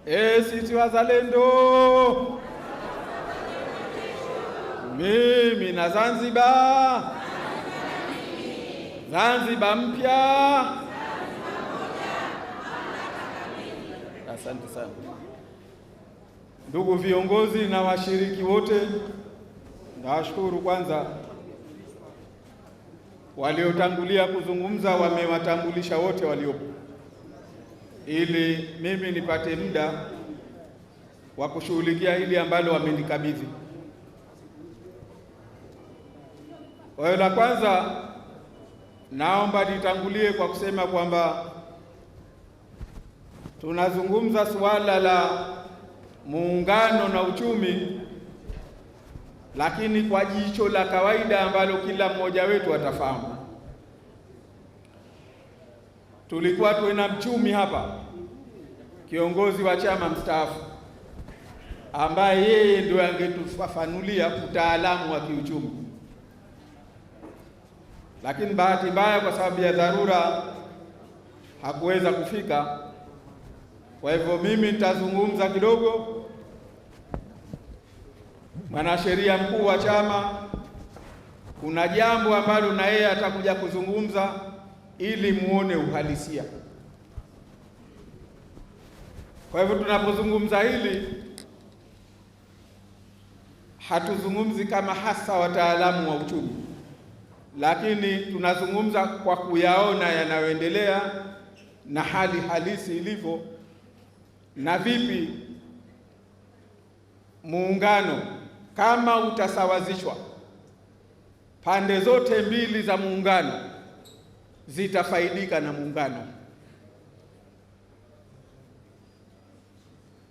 Sisi wazalendo, mimi na Zanzibar, Zanzibar mpya. Asante sana ndugu viongozi na washiriki wote. Nawashukuru kwanza waliotangulia kuzungumza, wamewatambulisha wote waliopo, ili mimi nipate muda wa kushughulikia hili ambalo wamenikabidhi. Kwa hiyo la kwanza, naomba nitangulie kwa kusema kwamba tunazungumza suala la muungano na uchumi, lakini kwa jicho la kawaida ambalo kila mmoja wetu atafahamu. Tulikuwa tuena mchumi hapa, kiongozi wa chama mstaafu, ambaye yeye ndio angetufafanulia utaalamu wa kiuchumi, lakini bahati mbaya kwa sababu ya dharura hakuweza kufika. Kwa hivyo mimi nitazungumza kidogo. Mwanasheria mkuu wa chama, kuna jambo ambalo na yeye atakuja kuzungumza ili muone uhalisia. Kwa hivyo tunapozungumza hili, hatuzungumzi kama hasa wataalamu wa uchumi, lakini tunazungumza kwa kuyaona yanayoendelea na hali halisi ilivyo, na vipi muungano kama utasawazishwa, pande zote mbili za muungano zitafaidika na muungano.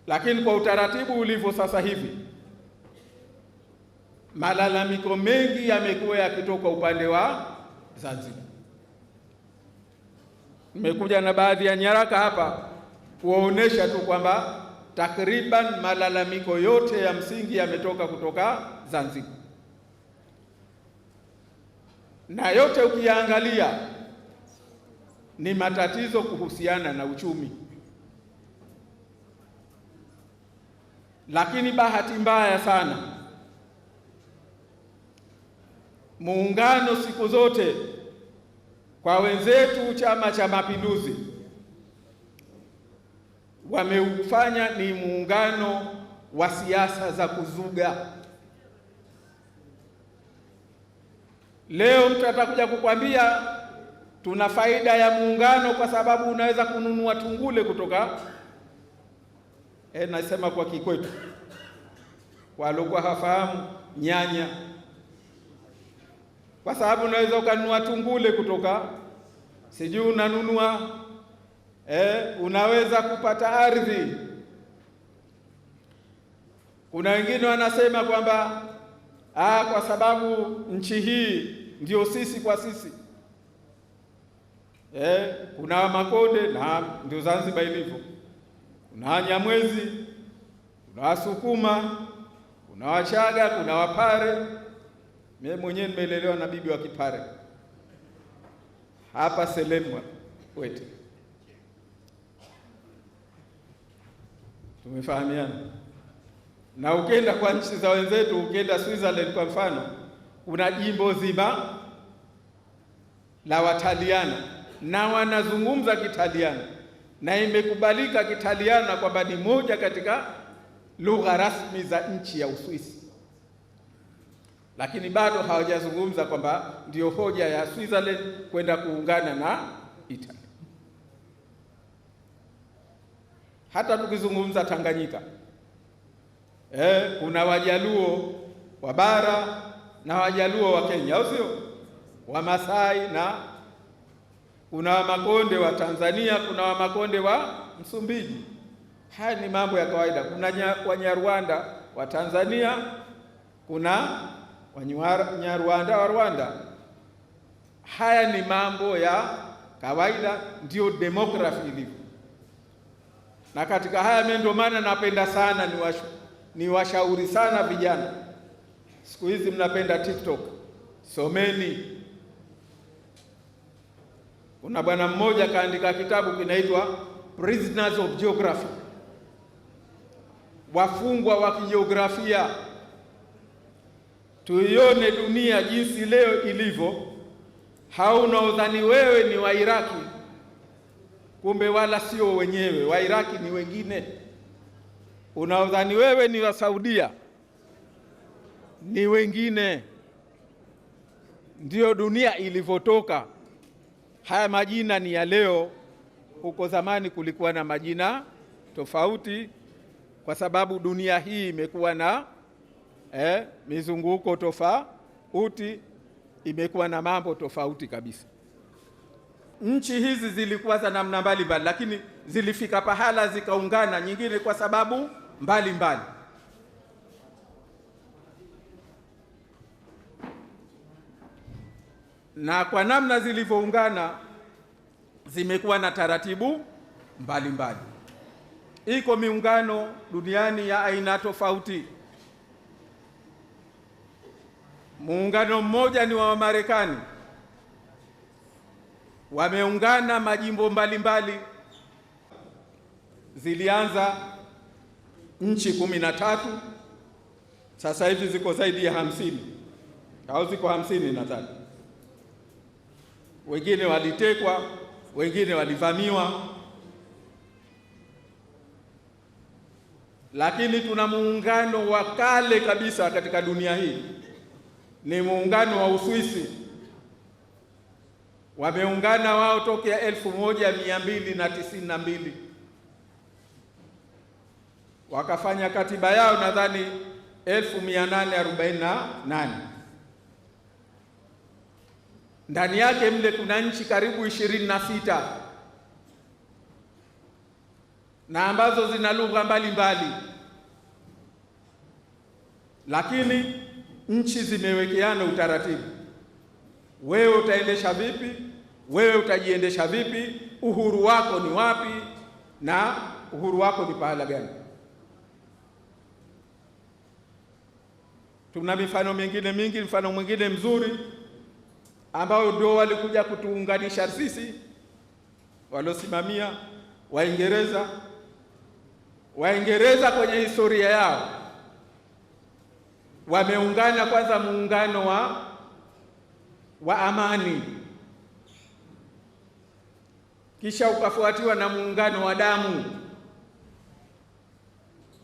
Lakini kwa utaratibu ulivyo sasa hivi, malalamiko mengi yamekuwa yakitoka upande wa Zanzibar. Nimekuja na baadhi ya nyaraka hapa kuwaonesha tu kwamba takriban malalamiko yote ya msingi yametoka kutoka Zanzibar, na yote ukiangalia ni matatizo kuhusiana na uchumi. Lakini bahati mbaya sana, muungano siku zote kwa wenzetu Chama cha Mapinduzi wameufanya ni muungano wa siasa za kuzuga. Leo mtu atakuja kukwambia tuna faida ya muungano kwa sababu unaweza kununua tungule kutoka nasema kwa kikwetu, kwa alikuwa hafahamu, nyanya, kwa sababu unaweza ukanunua tungule kutoka sijui unanunua unaweza kupata ardhi. Kuna wengine wanasema kwamba kwa sababu nchi hii ndio sisi kwa sisi. Kuna Makonde na ndio Zanzibar ilivyo, kuna Wanyamwezi, kuna Wasukuma, kuna Wachaga, kuna Wapare. Mimi mwenyewe nimelelewa na bibi wa Kipare hapa Selemwa Wete, tumefahamiana. Na ukienda kwa nchi za wenzetu, ukienda Switzerland kwa mfano, kuna jimbo zima la Wataliana na wanazungumza Kitaliana, na imekubalika Kitaliana kwamba ni moja katika lugha rasmi za nchi ya Uswisi, lakini bado hawajazungumza kwamba ndio hoja ya Switzerland kwenda kuungana na Italy. Hata tukizungumza Tanganyika, kuna Wajaluo wa bara na Wajaluo wa Kenya, au sio? Wamasai, na kuna Wamakonde wa Tanzania, kuna Wamakonde wa Msumbiji. Haya ni mambo ya kawaida. Kuna Wanyarwanda wa Tanzania, kuna Wanyarwanda wa Rwanda. Haya ni mambo ya kawaida, ndio demography ilivyo. Na katika haya mimi ndio maana napenda sana ni washauri sana vijana. Siku hizi mnapenda TikTok, someni. Kuna bwana mmoja kaandika kitabu kinaitwa Prisoners of Geography. wafungwa wa kijiografia, tuione dunia jinsi leo ilivyo. Hauna udhani wewe ni wa Iraki, kumbe wala sio wenyewe. Wa Iraki ni wengine. Unaodhani wewe ni wa Saudia, ni wengine. Ndiyo dunia ilivyotoka. Haya majina ni ya leo. Huko zamani kulikuwa na majina tofauti, kwa sababu dunia hii imekuwa na mizunguko tofauti, imekuwa na mambo tofauti kabisa. Nchi hizi zilikuwa za namna mbalimbali, lakini zilifika pahala zikaungana, nyingine kwa sababu mbalimbali. Na kwa namna zilivyoungana zimekuwa na taratibu mbalimbali. Iko miungano duniani ya aina tofauti. Muungano mmoja ni wa Marekani, wameungana majimbo mbalimbali. Zilianza nchi 13, sasa hivi ziko zaidi ya 50 au ziko 50 nadhani. Wengine walitekwa, wengine walivamiwa, lakini tuna muungano wa kale kabisa katika dunia hii, ni muungano wa Uswisi. Wameungana wao tokea 1292 wakafanya katiba yao nadhani 1848. Ndani yake mle kuna nchi karibu 26 na ambazo zina lugha mbalimbali, lakini nchi zimewekeana utaratibu. Wewe utaendesha vipi? Wewe utajiendesha vipi? Uhuru wako ni wapi? Na uhuru wako ni pahala gani? Tuna mifano mingine mingi. Mfano mwingine mzuri ambao ndio walikuja kutuunganisha sisi, waliosimamia Waingereza. Waingereza kwenye historia yao wameungana kwanza, muungano wa amani, kisha ukafuatiwa na muungano wa damu.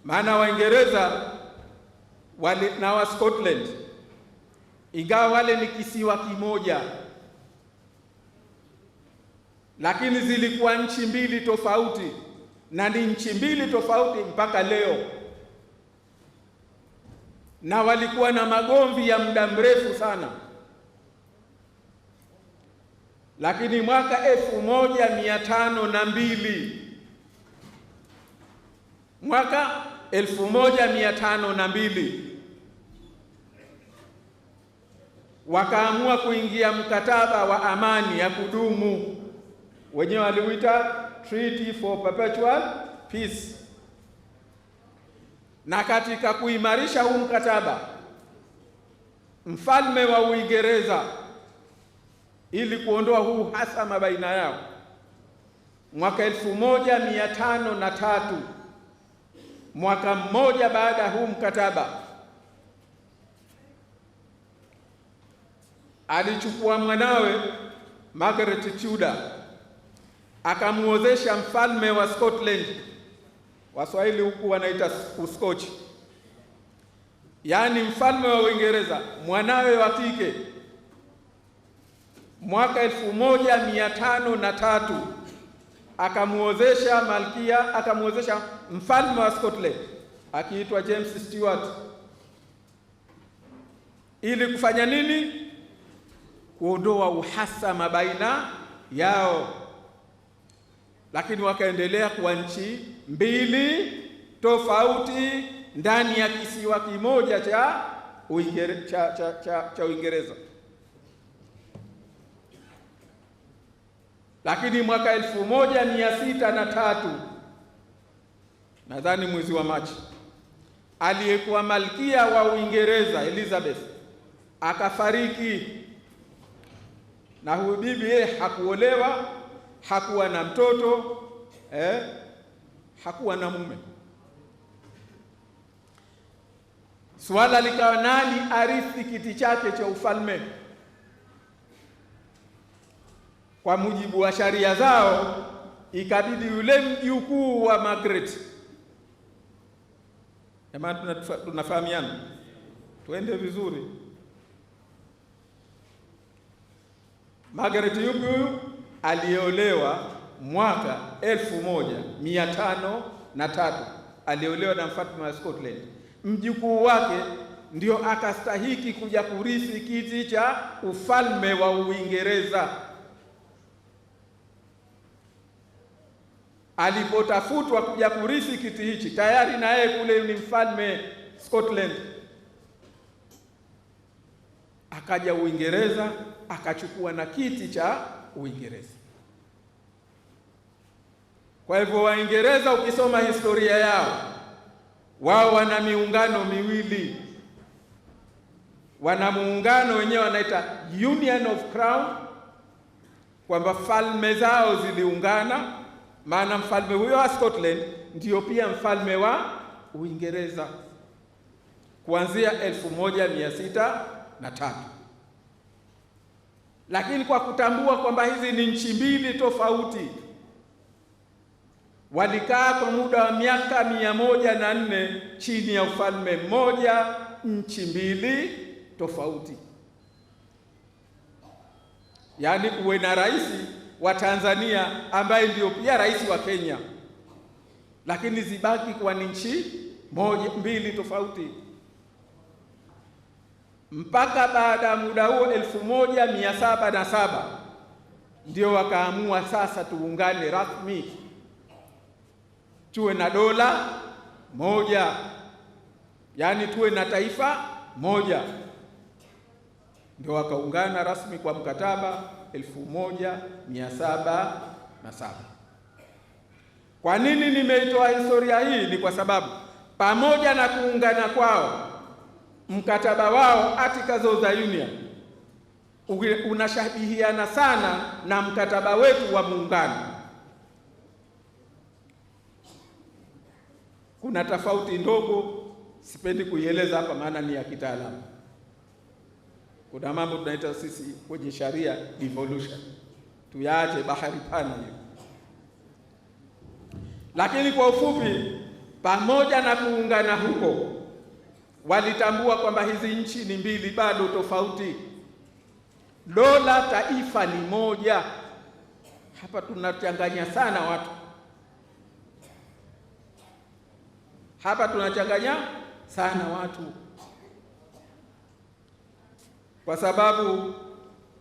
Maana Waingereza na wa Scotland, ingawa wale ni kisiwa kimoja, lakini zilikuwa nchi mbili tofauti, na ni nchi mbili tofauti mpaka leo, na walikuwa na magomvi ya muda mrefu sana. Lakini mwaka 1502 wakaamua kuingia mkataba wa amani ya kudumu, wenyewe waliuita Treaty for Perpetual Peace. Na katika kuimarisha huu mkataba, mfalme wa Uingereza, ili kuondoa huu uhasama baina yao, mwaka 1503, mwaka mmoja baada ya huu mkataba, alichukua mwanawe Margaret Tudor akamuozesha mfalme wa Scotland, Waswahili huku wanaita Uskochi, yaani mfalme wa Uingereza, mwanawe wa kike. Mwaka 1503 akamuozesha malkia, akamuozesha mfalme wa Scotland akiitwa James Stewart. Ili kufanya nini? Kuondoa uhasama baina yao. Lakini wakaendelea kuwa nchi mbili tofauti ndani ya kisiwa kimoja cha Uingereza. Lakini mwaka 1603, nadhani mwezi wa Machi, aliyekuwa malkia wa Uingereza Elizabeth akafariki, na huyu bibi yeye hakuolewa, hakuwa na mtoto, hakuwa na mume. Swala likawa nani arithi kiti chake cha ufalme. Kwa mujibu wa sharia zao, ikabidi yule mjukuu wa Margaret. Jamani, tunafahamiana, tuende vizuri. Margaret yupi huyu? Aliolewa mwaka 1503, aliolewa na mfalme wa Scotland. Mjukuu wake ndio akastahiki kuja kurithi kiti cha ufalme wa Uingereza. Alipotafutwa kuja kurithi kiti hichi, tayari na yeye kule ni mfalme Scotland, akaja Uingereza akachukua na kiti cha Uingereza. Kwa hivyo Waingereza, ukisoma historia yao, wao wana miungano miwili. Wana muungano wenyewe wanaita Union of Crown, kwamba falme zao ziliungana, maana mfalme huyo wa Scotland ndio pia mfalme wa Uingereza kuanzia 1603. Lakini kwa kutambua kwamba hizi ni nchi mbili tofauti, walikaa kwa muda wa miaka 104 chini ya ufalme mmoja, nchi mbili tofauti. Yaani uwe na rais wa Tanzania ambaye ndio pia rais wa Kenya, lakini zibaki kwa nchi mbili tofauti. Mpaka baada ya muda huo 1707 ndio wakaamua sasa tuungane rasmi, tuwe na dola moja, yaani tuwe na taifa moja. Ndio wakaungana rasmi kwa mkataba 1707. Kwa nini nimeitoa historia hii? Ni kwa sababu pamoja na kuungana kwao, mkataba wao Articles of the Union unashabihiana sana na mkataba wetu wa muungano. Kuna tofauti ndogo, sipendi kuieleza hapa maana ni ya kitaalamu. Kuna mambo tunaita sisi kwenye sharia devolution, tuyaache bahari pana hiyo. Lakini kwa ufupi, pamoja na kuungana huko, walitambua kwamba hizi nchi ni mbili bado tofauti. Dola taifa ni moja. Hapa tunachanganya sana watu, kwa sababu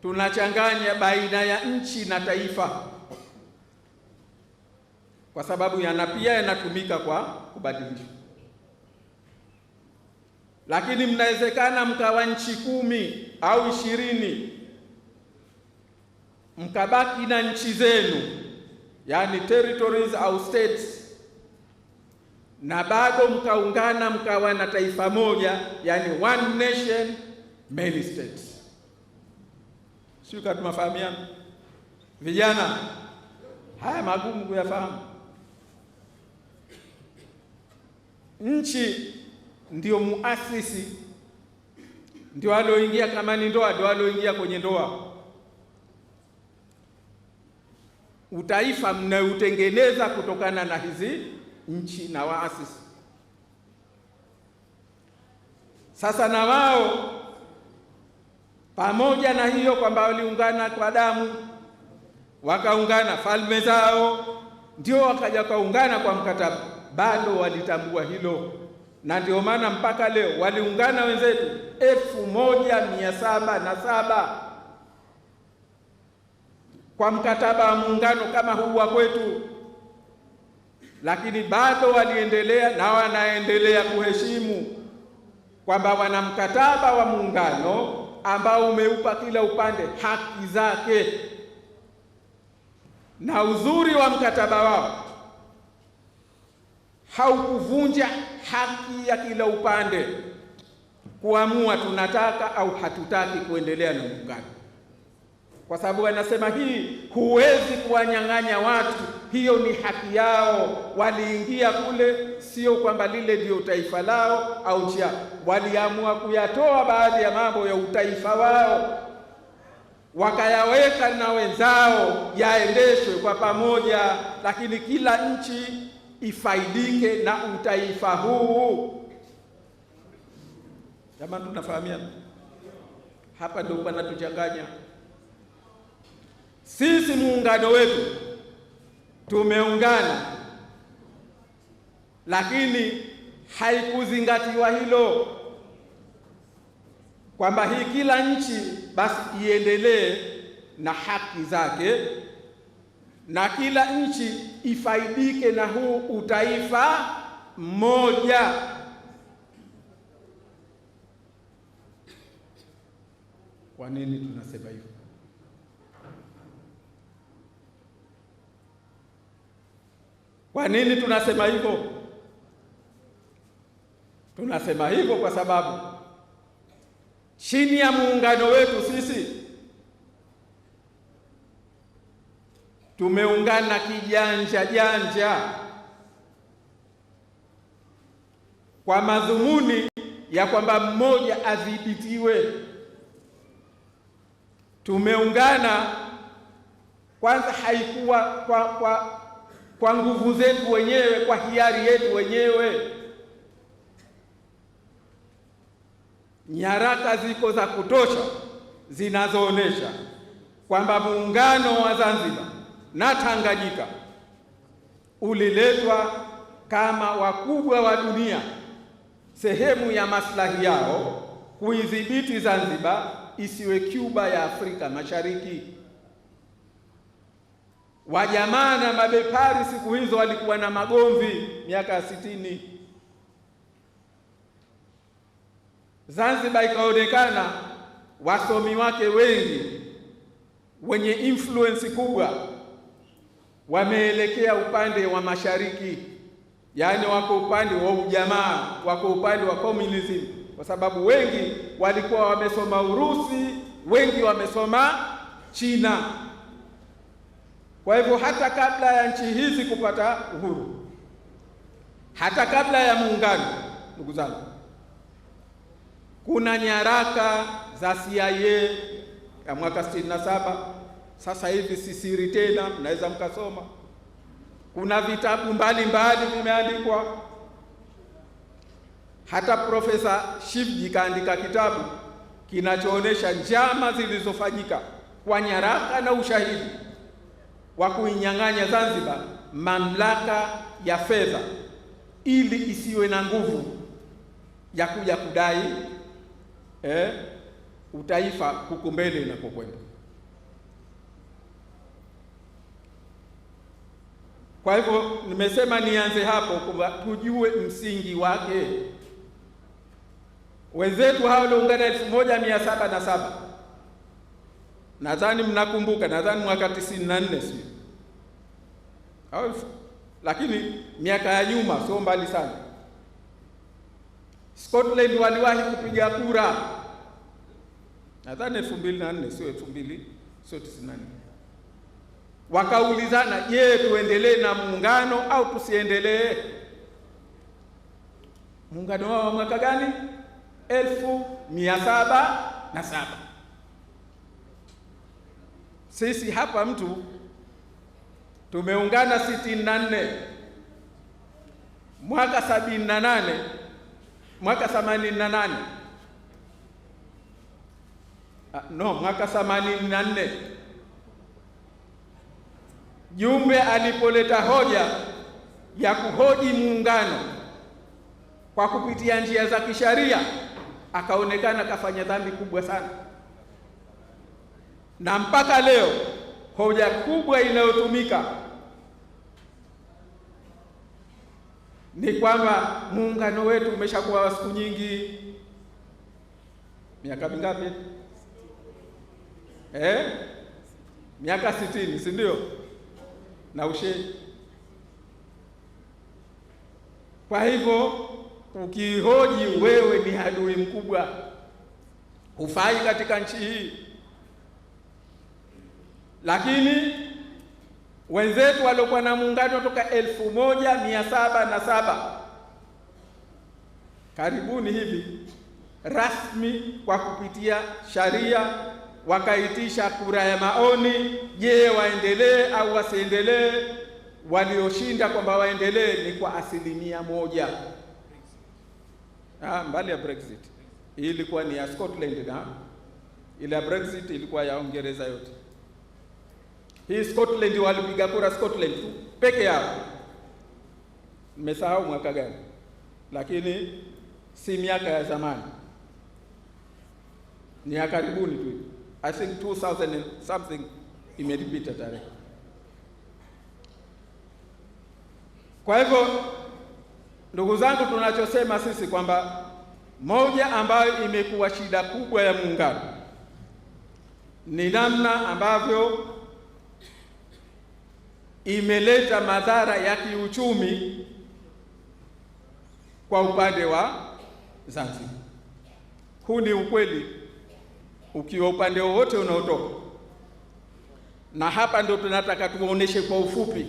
tunachanganya baina ya nchi na taifa, kwa sababu pia yanatumika kwa kubadilisha. Lakini mnawezekana mkawa nchi 10 au 20, mkabaki na nchi zenu, yani territories au states, na bado mkaungana mkawa na taifa moja, yani one nation many states. Sio kama tunafahamiana vijana? Haya magumu kuyafahamu. Nchi ndio muasisi, ndio alioingia, kama ni ndoa ndio alioingia kwenye ndoa. Utaifa mnautengeneza kutokana na hizi nchi na waasisi. Sasa na wao pamoja na hiyo kwamba waliungana kwa damu, wakaungana falme zao, ndio wakaja kaungana kwa mkataba, bado walitambua hilo. Na ndio maana mpaka leo waliungana wenzetu 1707 kwa mkataba wa muungano kama huu wa kwetu, lakini bado waliendelea na wanaendelea kuheshimu kwamba wana mkataba wa muungano ambao umeupa kila upande haki zake. Na uzuri wa mkataba wao haukuvunja haki ya kila upande kuamua tunataka au hatutaki kuendelea na muungano, kwa sababu anasema hii huwezi kuwanyang'anya watu hiyo ni haki yao. Waliingia kule, sio kwamba lile ndio taifa lao au nchi yao. Waliamua kuyatoa baadhi ya mambo ya utaifa wao, wakayaweka na wenzao yaendeshwe kwa pamoja, lakini kila nchi ifaidike na utaifa huu. Jamani, tunafahamiana hapa? Ndio wanatuchanganya sisi. Muungano wetu tumeungana, lakini haikuzingatiwa hilo, kwamba hii kila nchi basi iendelee na haki zake na kila nchi ifaidike na huu utaifa mmoja. Kwa nini tunasema hivyo? Kwa nini tunasema hivyo? Tunasema hivyo kwa sababu chini ya muungano wetu sisi tumeungana kijanja janja kwa madhumuni ya kwamba mmoja adhibitiwe. Tumeungana kwanza, haikuwa kwa nguvu zetu wenyewe, kwa hiari yetu wenyewe. Nyaraka ziko za kutosha zinazoonesha kwamba muungano wa Zanzibar na Tanganyika uliletwa kama wakubwa wa dunia, sehemu ya maslahi yao kuidhibiti Zanzibar isiwe Cuba ya Afrika Mashariki. Wajamaa na mabepari siku hizo walikuwa na magomvi miaka ya 60. Zanzibar ikaonekana wasomi wake wengi wenye influence kubwa wameelekea upande wa mashariki, yaani wako upande wa ujamaa, wako upande wa communism, kwa sababu wengi walikuwa wamesoma Urusi, wengi wamesoma China. Kwa hivyo hata kabla ya nchi hizi kupata uhuru, hata kabla ya muungano, ndugu zangu, kuna nyaraka za CIA ya mwaka 67. Sasa hivi si siri tena, mnaweza mkasoma. Kuna vitabu mbalimbali vimeandikwa. Hata Profesa Shivji kaandika kitabu kinachoonesha njama zilizofanyika kwa nyaraka na ushahidi wa kuinyang'anya Zanzibar mamlaka ya fedha ili isiwe na nguvu ya kuja kudai utaifa huku mbele inapokwenda. Kwa hivyo nimesema nianze hapo kwamba tujue msingi wake. Wenzetu hao waliungana 1707. Nadhani mnakumbuka, nadhani mwaka 94 sio? Au lakini miaka ya nyuma sio mbali sana. Scotland waliwahi kupiga kura, nadhani 2004 sio 2000, sio 94. Wakaulizana, je, tuendelee na muungano au tusiendelee? Muungano wao mwaka gani? 1707. Sisi hapa mtu tumeungana 64, mwaka 78, mwaka 88, mwaka 84 Jumbe alipoleta hoja ya kuhoji muungano kwa kupitia njia za kisharia, akaonekana kafanya dhambi kubwa sana. Na mpaka leo hoja kubwa inayotumika ni kwamba muungano wetu umeshakuwa wa siku nyingi. Miaka mingapi? Miaka 60, si ndio? Na ushei. Kwa hivyo ukihoji, wewe ni adui mkubwa, hufai katika nchi hii. Lakini Wenzetu waliokuwa na muungano toka 1707 karibuni hivi rasmi kwa kupitia sharia wakaitisha kura ya maoni, je, waendelee au wasiendelee. Walioshinda kwamba waendelee ni kwa 1%. Mbali ya Brexit, hii ilikuwa ni ya Scotland na ile ya Brexit ilikuwa ya Uingereza yote. Hii Scotland walipiga kura Scotland tu peke yao. Nimesahau mwaka gani, lakini si miaka ya zamani, ni ya karibuni tu. I think 2000 and something imelipita tarehe. Kwa hivyo ndugu zangu, tunachosema sisi kwamba moja ambayo imekuwa shida kubwa ya muungano ni namna ambavyo imeleta madhara ya kiuchumi kwa upande wa Zanzibar. Huu ni ukweli ukiwa upande wowote unaotoka, na hapa ndio tunataka tuoneshe kwa ufupi.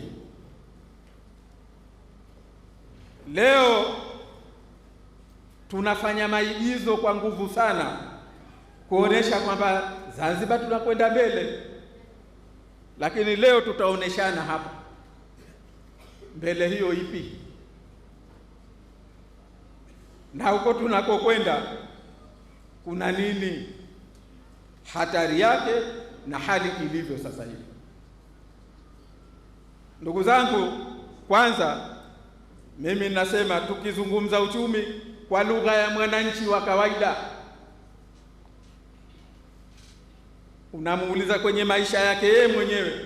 Leo tunafanya maigizo kwa nguvu sana kuonesha kwamba Zanzibar tunakwenda mbele, lakini leo tutaoneshana hapa mbele hiyo ipi na huko tunakokwenda kuna nini, hatari yake na hali ilivyo sasa hivi. Ndugu zangu, kwanza mimi nasema tukizungumza uchumi kwa lugha ya mwananchi wa kawaida, unamuuliza kwenye maisha yake yeye mwenyewe,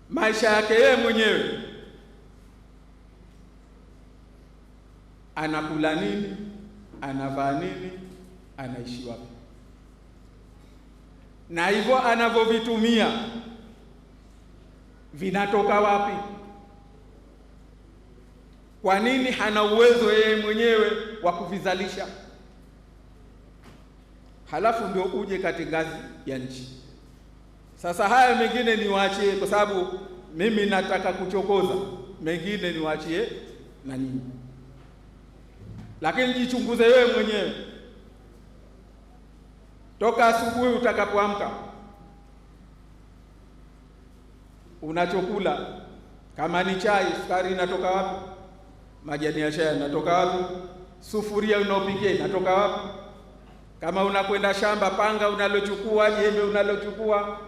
maisha yake yeye mwenyewe, anakula nini, anavaa nini, anaishi wapi, na hivyo anavyovitumia vinatoka wapi? Kwa nini hana uwezo yeye mwenyewe wa kuvizalisha? Halafu ndio uje katika ngazi ya nchi. Sasa haya mengine niwaachie, kwa sababu mimi nataka kuchokoza, mengine niwaachie na nyinyi, lakini jichunguze wewe mwenyewe toka asubuhi utakapoamka, unachokula kama ni chai, sukari inatoka wapi? Majani ya chai yanatoka wapi? Sufuria unaopikia inatoka wapi? Kama unakwenda shamba, panga unalochukua, jembe unalochukua,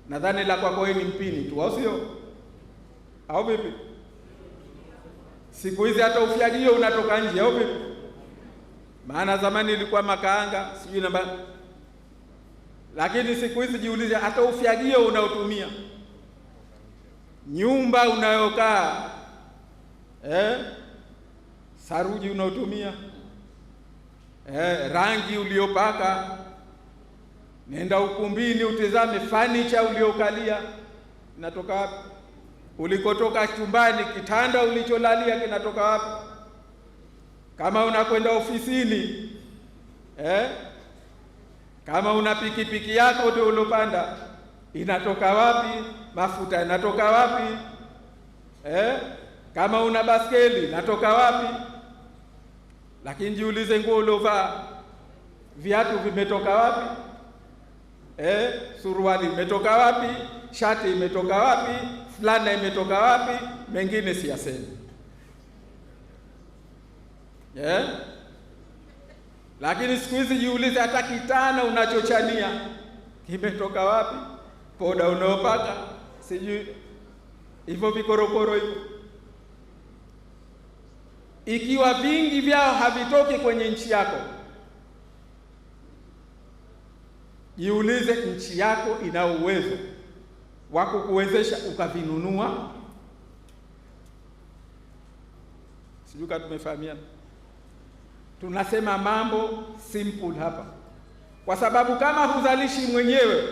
nadhani la kwako wewe ni mpini tu, au sio? Au vipi? Siku hizi hata ufyagio unatoka nje, au vipi? Maana zamani ilikuwa makaanga sijui namba, lakini siku hizi jiulize, hata ufyagio unaotumia, nyumba unayokaa, saruji unaotumia, rangi uliopaka, nenda ukumbini utizame fanicha uliokalia inatoka wapi? Ulikotoka chumbani, kitanda ulicholalia kinatoka wapi? Kama unakwenda ofisini, kama una pikipiki yako ndio ulopanda, inatoka wapi? Mafuta inatoka wapi? Kama una baskeli inatoka wapi? Lakini jiulize, nguo ulovaa, viatu vimetoka wapi? Suruali imetoka wapi? Shati imetoka wapi? Fulana imetoka wapi? Mengine siyasemi. Lakini siku hizi jiulize, hata kitana unachochania kimetoka wapi? Poda unaopaka, sijui hivyo vikorokoro hivyo. Ikiwa vingi vyao havitoki kwenye nchi yako, jiulize, nchi yako ina uwezo wa kukuwezesha ukavinunua? Sijui kama tumefahamiana. Tunasema mambo simple hapa, kwa sababu kama huzalishi mwenyewe,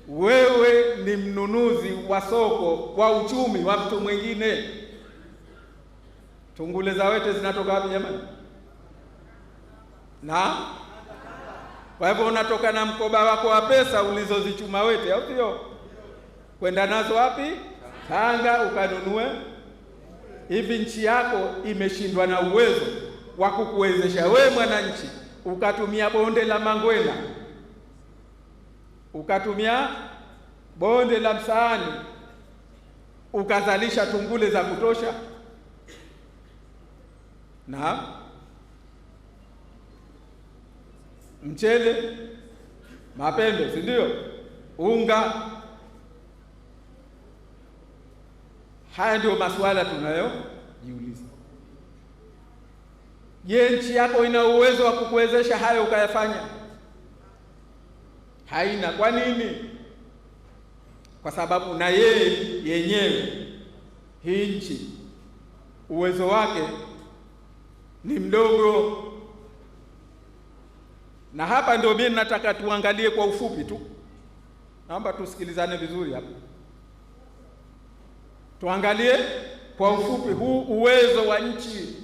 wewe ni mnunuzi wa soko, wa uchumi wa mtu mwingine. Tungule za wete zinatoka wapi jamani? Na Kwa hivyo unatoka na mkoba wako wa pesa ulizozichuma wete, au sio? Kwenda nazo wapi? Tanga, ukanunue. Hivi nchi yako imeshindwa na uwezo wa kukuwezesha wewe mwananchi ukatumia bonde la Mangwena, ukatumia bonde la Msaani, ukazalisha tungule za kutosha na mchele, mapembe, si ndio? Unga. Haya ndio masuala tunayojiuliza. Je, nchi yako ina uwezo wa kukuwezesha hayo ukayafanya? Haina. Kwa nini? Kwa sababu na yeye yenyewe hii nchi uwezo wake ni mdogo. Na hapa ndio mimi nataka tuangalie kwa ufupi tu. Naomba tusikilizane vizuri hapa. Tuangalie kwa ufupi huu uwezo wa nchi.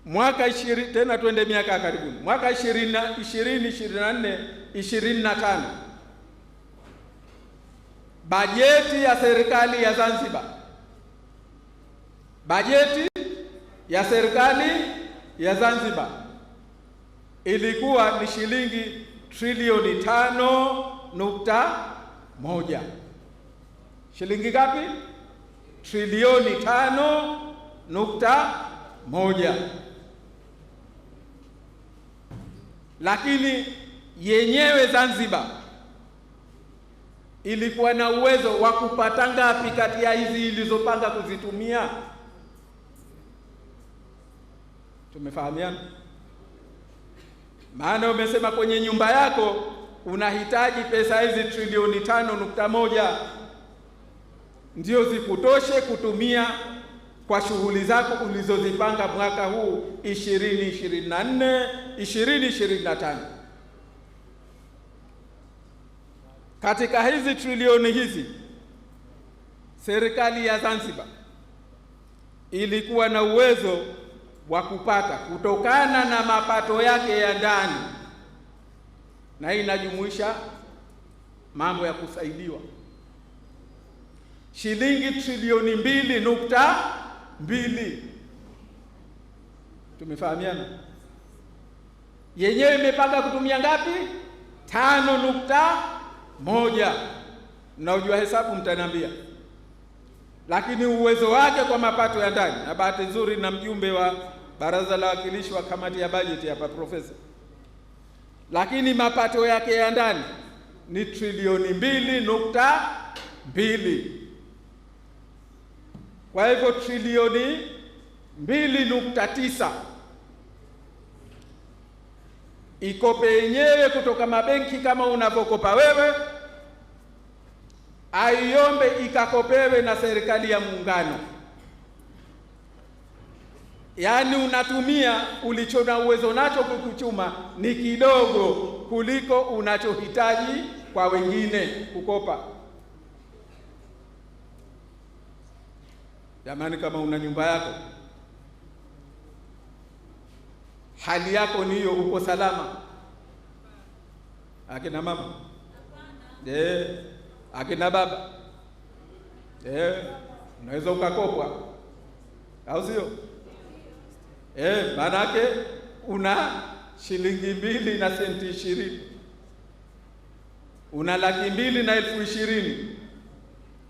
Mwaka 20 tena twende miaka karibuni. Mwaka 2024 25. Bajeti ya serikali ya Zanzibar. Bajeti ya serikali ya Zanzibar ilikuwa ni shilingi trilioni 5.1. Shilingi ngapi? Trilioni 5.1. Lakini yenyewe Zanzibar ilikuwa na uwezo wa kupata ngapi kati ya hizi ilizopanga kuzitumia? Tumefahamiana? Maana umesema kwenye nyumba yako unahitaji pesa hizi trilioni 5.1 ndio zikutoshe kutumia kwa shughuli zako ulizozipanga mwaka huu 2024 2025. Katika hizi trilioni hizi serikali ya Zanzibar ilikuwa na uwezo wa kupata kutokana na mapato yake ya ndani, na hii inajumuisha mambo ya kusaidiwa, shilingi trilioni 2.2. Tumefahamiana? Yenyewe imepanga kutumia ngapi? 5.1. Mnaojua hesabu mtaniambia. Lakini uwezo wake kwa mapato ya ndani, na bahati nzuri na mjumbe wa Baraza la Wawakilishi wa kamati ya bajeti hapa profesa, lakini mapato yake ya ndani ni trilioni 2.2. Kwa hivyo trilioni 2.9 ikope yenyewe kutoka mabenki kama unavyokopa wewe, aiombe ikakopewe na serikali ya muungano. Yaani unatumia ulicho na uwezo nacho kukuchuma ni kidogo kuliko unachohitaji kwa wengine kukopa. Jamani, kama una nyumba yako, hali yako ni hiyo, uko salama? Akina mama, akina baba, unaweza ukakopwa, au sio? Maanake una shilingi 2 na senti 20, una 220,000,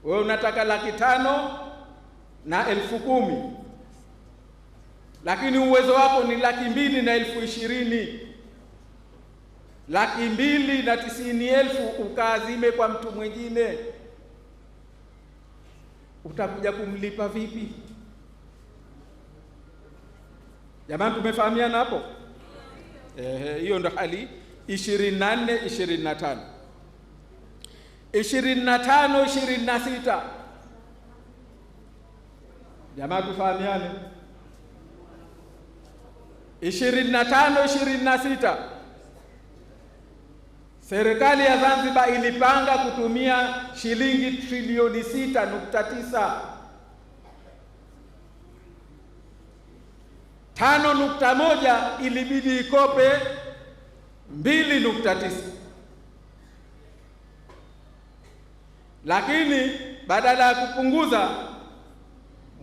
wewe unataka 500,000 na 10,000, lakini uwezo wako ni 220,000. 290,000 ukaazime kwa mtu mwingine, utakuja kumlipa vipi? Jamani, tumefahamiana hapo? Hiyo ndo hali 24 25. 25 26. Jamani, tufahamiane. 25 26 serikali ya Zanzibar ilipanga kutumia shilingi trilioni 6.9. 5.1 ilibidi ikope 2.9, lakini badala ya kupunguza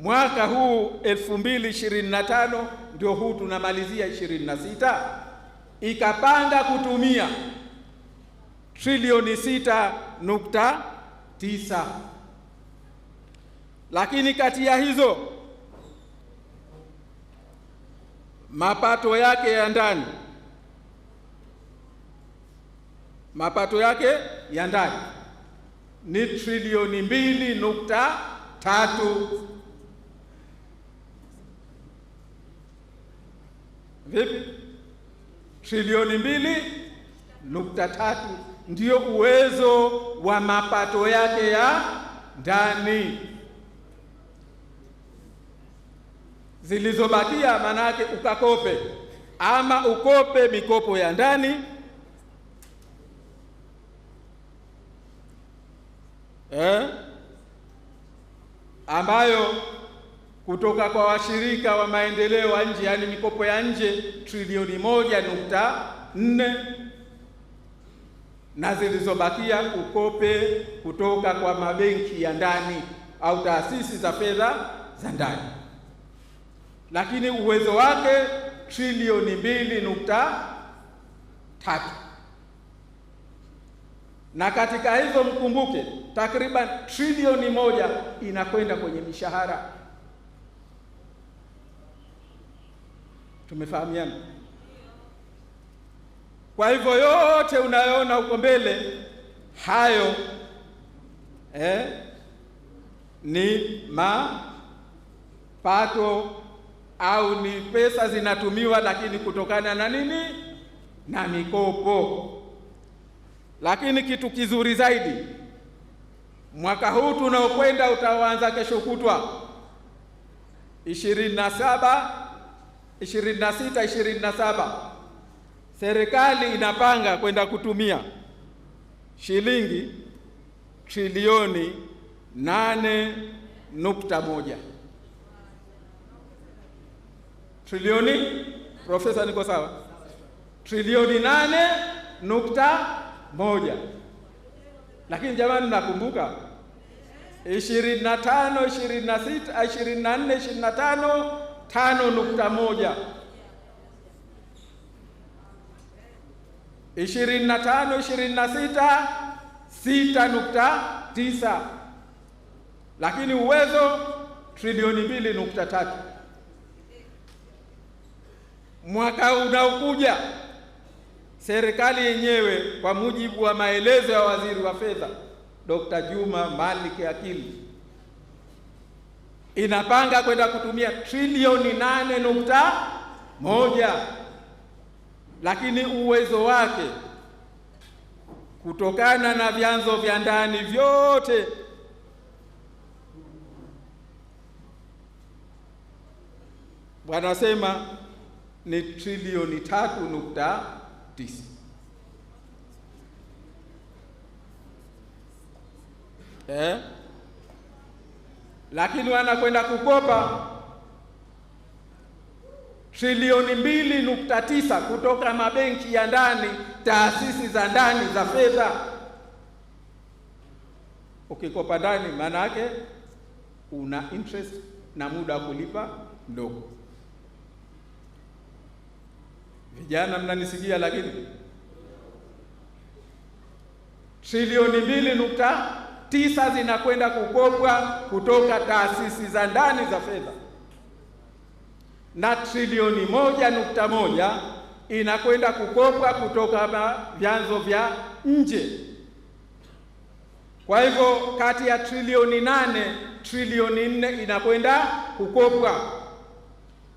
mwaka huu 2025 ndio huu tunamalizia 26, ikapanga kutumia trilioni 6.9, lakini kati ya hizo mapato yake ya ndani ni trilioni 2.3. Vipi? Trilioni 2.3 ndio uwezo wa mapato yake ya ndani. Zilizobakia manake ukakope, ama ukope mikopo ya ndani ambayo kutoka kwa washirika wa maendeleo wa nje, yani mikopo ya nje trilioni 1.4, na zilizobakia ukope kutoka kwa mabenki ya ndani au taasisi za fedha za ndani, lakini uwezo wake trilioni 2.3. Na katika hizo mkumbuke takriban trilioni 1 inakwenda kwenye mishahara. Tumefahamiana? Kwa hivyo yote unayoona huko mbele hayo ni mapato au ni pesa zinatumiwa, lakini kutokana na nini? Na mikopo. Lakini kitu kizuri zaidi, mwaka huu tunaokwenda utaanza kesho kutwa 26, 27, serikali inapanga kwenda kutumia shilingi trilioni 8.1. Trilioni, Profesa, niko sawa? Trilioni 8.1. Lakini jamani, nakumbuka 25, 26, 24, 25 5.1, 25, 26 6.9, lakini uwezo trilioni 2.3. Mwaka unaokuja serikali yenyewe kwa mujibu wa maelezo ya waziri wa fedha Dr. Juma Malik Akili inapanga kwenda kutumia trilioni 8.1, lakini uwezo wake kutokana na vyanzo vya ndani vyote wanasema ni trilioni 3.9. Lakini wanakwenda kukopa trilioni 2.9 kutoka mabenki ya ndani, taasisi za ndani za fedha. Ukikopa ndani maana yake una interest na muda wa kulipa ndogo. Vijana mnanisikia? Lakini trilioni 2.9 zinakwenda kukopwa kutoka taasisi za ndani za fedha na trilioni 1.1 inakwenda kukopwa kutoka vyanzo vya nje. Kwa hivyo kati ya trilioni 8, trilioni 4 inakwenda kukopwa.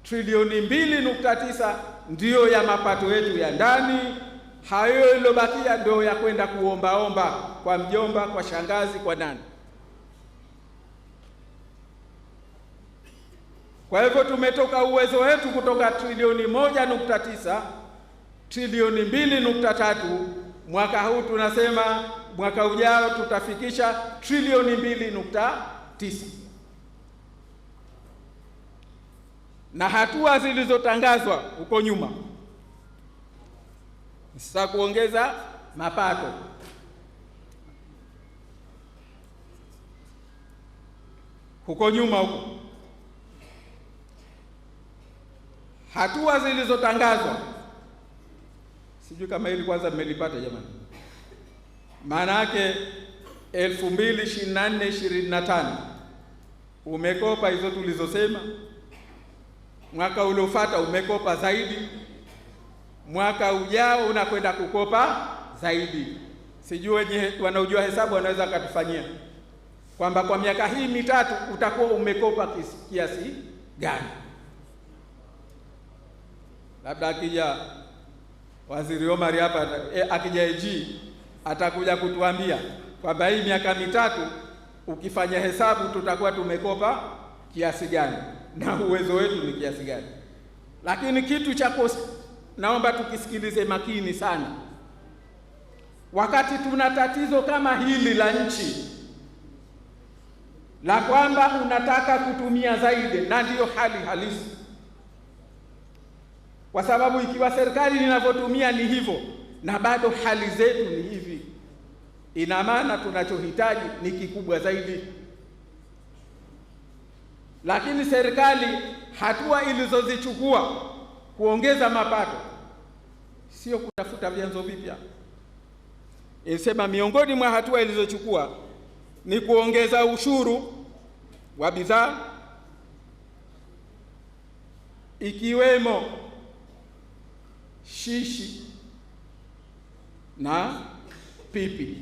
Trilioni 2.9 ndiyo ya mapato yetu ya ndani. Hayo iliyobakia ndio ya kwenda kuombaomba kwa mjomba, kwa shangazi, kwa nani. Kwa hivyo tumetoka uwezo wetu kutoka trilioni 1.9 trilioni 2.3. Mwaka huu tunasema mwaka ujao tutafikisha trilioni 2.9. na hatua zilizotangazwa huko nyuma za kuongeza mapato. Huko nyuma huko, hatua zilizotangazwa, sijui kama hili kwanza mmelipata jamani. Maana yake 2024-2025 umekopa hizo tulizosema, mwaka uliofuata umekopa zaidi, mwaka ujao unakwenda kukopa zaidi. Sijui wenye wanaojua hesabu wanaweza katufanyia kwamba kwa miaka hii mitatu utakuwa umekopa kiasi gani. Labda akija Waziri Omar hapa, akija AG atakuja kutuambia kwamba hii miaka mitatu ukifanya hesabu tutakuwa tumekopa kiasi gani na uwezo wetu ni kiasi gani. Lakini kitu cha naomba tukisikilize makini sana, wakati tuna tatizo kama hili la nchi la kwamba unataka kutumia zaidi, na ndiyo hali halisi, kwa sababu ikiwa serikali inavyotumia ni hivyo na bado hali zetu ni hivi, ina maana tunachohitaji ni kikubwa zaidi. Lakini serikali hatua ilizozichukua kuongeza mapato sio kutafuta vyanzo vipya. Inasema miongoni mwa hatua ilizochukua ni kuongeza ushuru wa bidhaa ikiwemo shishi na pipi.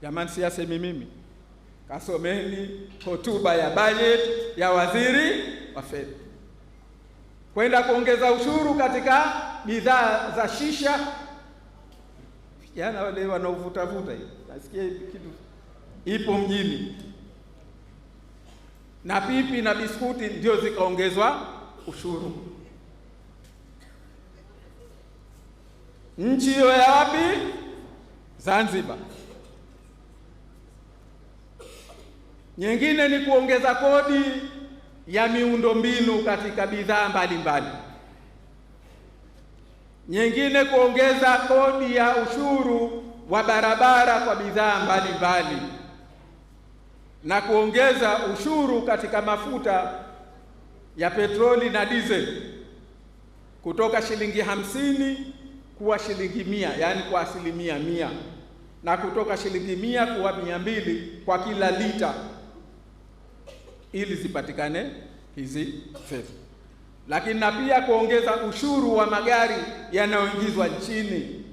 Jamani, siyasemi mimi, kasomeni hotuba ya budget ya waziri wa fedha, kwenda kuongeza ushuru katika bidhaa za shisha. Vijana wale wanaovutavuta hivi, nasikia kitu ipo mjini, na pipi na biskuti ndio zikaongezwa ushuru. Nchi hiyo ya wapi? Zanzibar. Nyingine ni kuongeza kodi ya miundombinu katika bidhaa mbalimbali. Nyingine kuongeza kodi ya ushuru wa barabara kwa bidhaa mbalimbali, na kuongeza ushuru katika mafuta ya petroli na diesel kutoka shilingi 50 kuwa shilingi 100, yani kwa 100%, na kutoka shilingi 100 kuwa 200 kwa kila lita, ili zipatikane hizi fedha. Lakini na pia kuongeza ushuru wa magari yanayoingizwa nchini.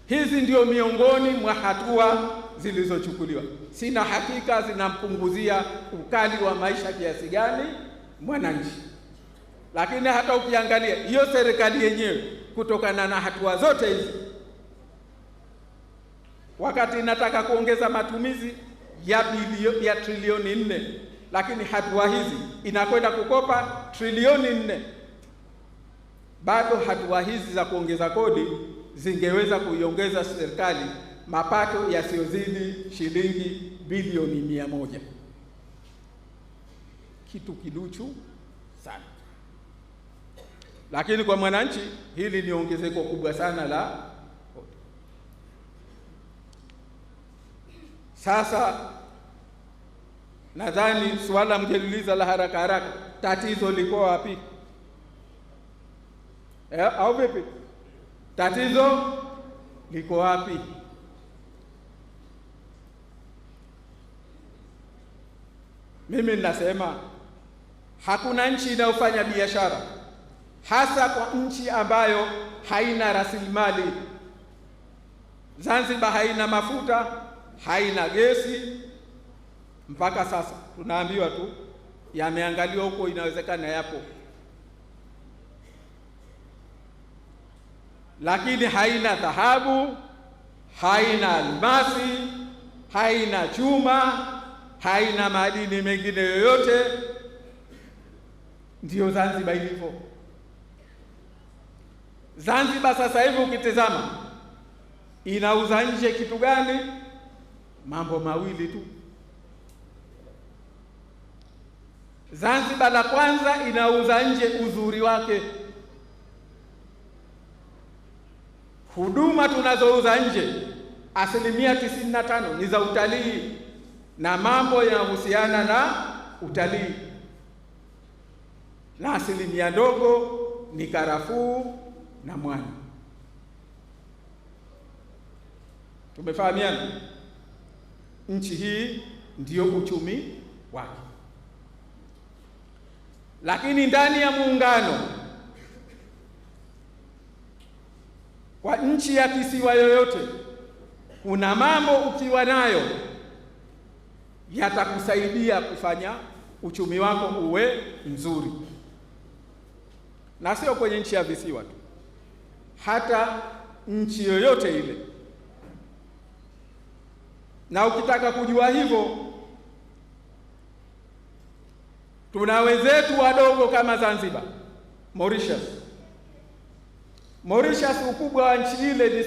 Hizi ndio miongoni mwa hatua zilizochukuliwa. Sina hakika zinampunguzia ukali wa maisha kiasi gani mwananchi, lakini hata ukiangalia hiyo serikali yenyewe, kutokana na hatua zote hizi, wakati inataka kuongeza matumizi ya trilioni 4, lakini hatua hizi inakwenda kukopa trilioni 4, bado hatua hizi za kuongeza kodi zingeweza kuiongeza serikali mapato yasiyozidi shilingi bilioni 100. Kitu kiduchu sana, lakini kwa mwananchi hili ni ongezeko kubwa sana la kodi. Sasa nadhani swala mngeliuliza la haraka haraka, tatizo liko wapi? Au vipi? Tatizo liko wapi? Mimi ninasema hakuna nchi inayofanya biashara, hasa kwa nchi ambayo haina rasilimali. Zanzibar haina mafuta, haina gesi. Mpaka sasa tunaambiwa tu yameangaliwa huko, inawezekana yapo, lakini haina dhahabu, haina almasi, haina chuma, haina madini mengine yoyote. Ndiyo Zanzibar ilivyo. Zanzibar sasa hivi ukitizama inauza nje kitu gani? Mambo mawili tu. Zanzibar la kwanza inauza nje uzuri wake. Huduma tunazouza nje 95% ni za utalii na mambo yanayohusiana na utalii, na 1% ndogo ni karafuu na mwani. Tumefahamiana? Nchi hii ndiyo uchumi wake. Lakini ndani ya muungano, kwa nchi ya kisiwa yoyote, kuna mambo ukiwa nayo yatakusaidia kufanya uchumi wako uwe mzuri, na sio kwenye nchi ya visiwa tu, hata nchi yoyote ile. Na ukitaka kujua hivyo, tuna wenzetu wadogo kama Zanzibar, Mauritius ukubwa wa nchi ile ni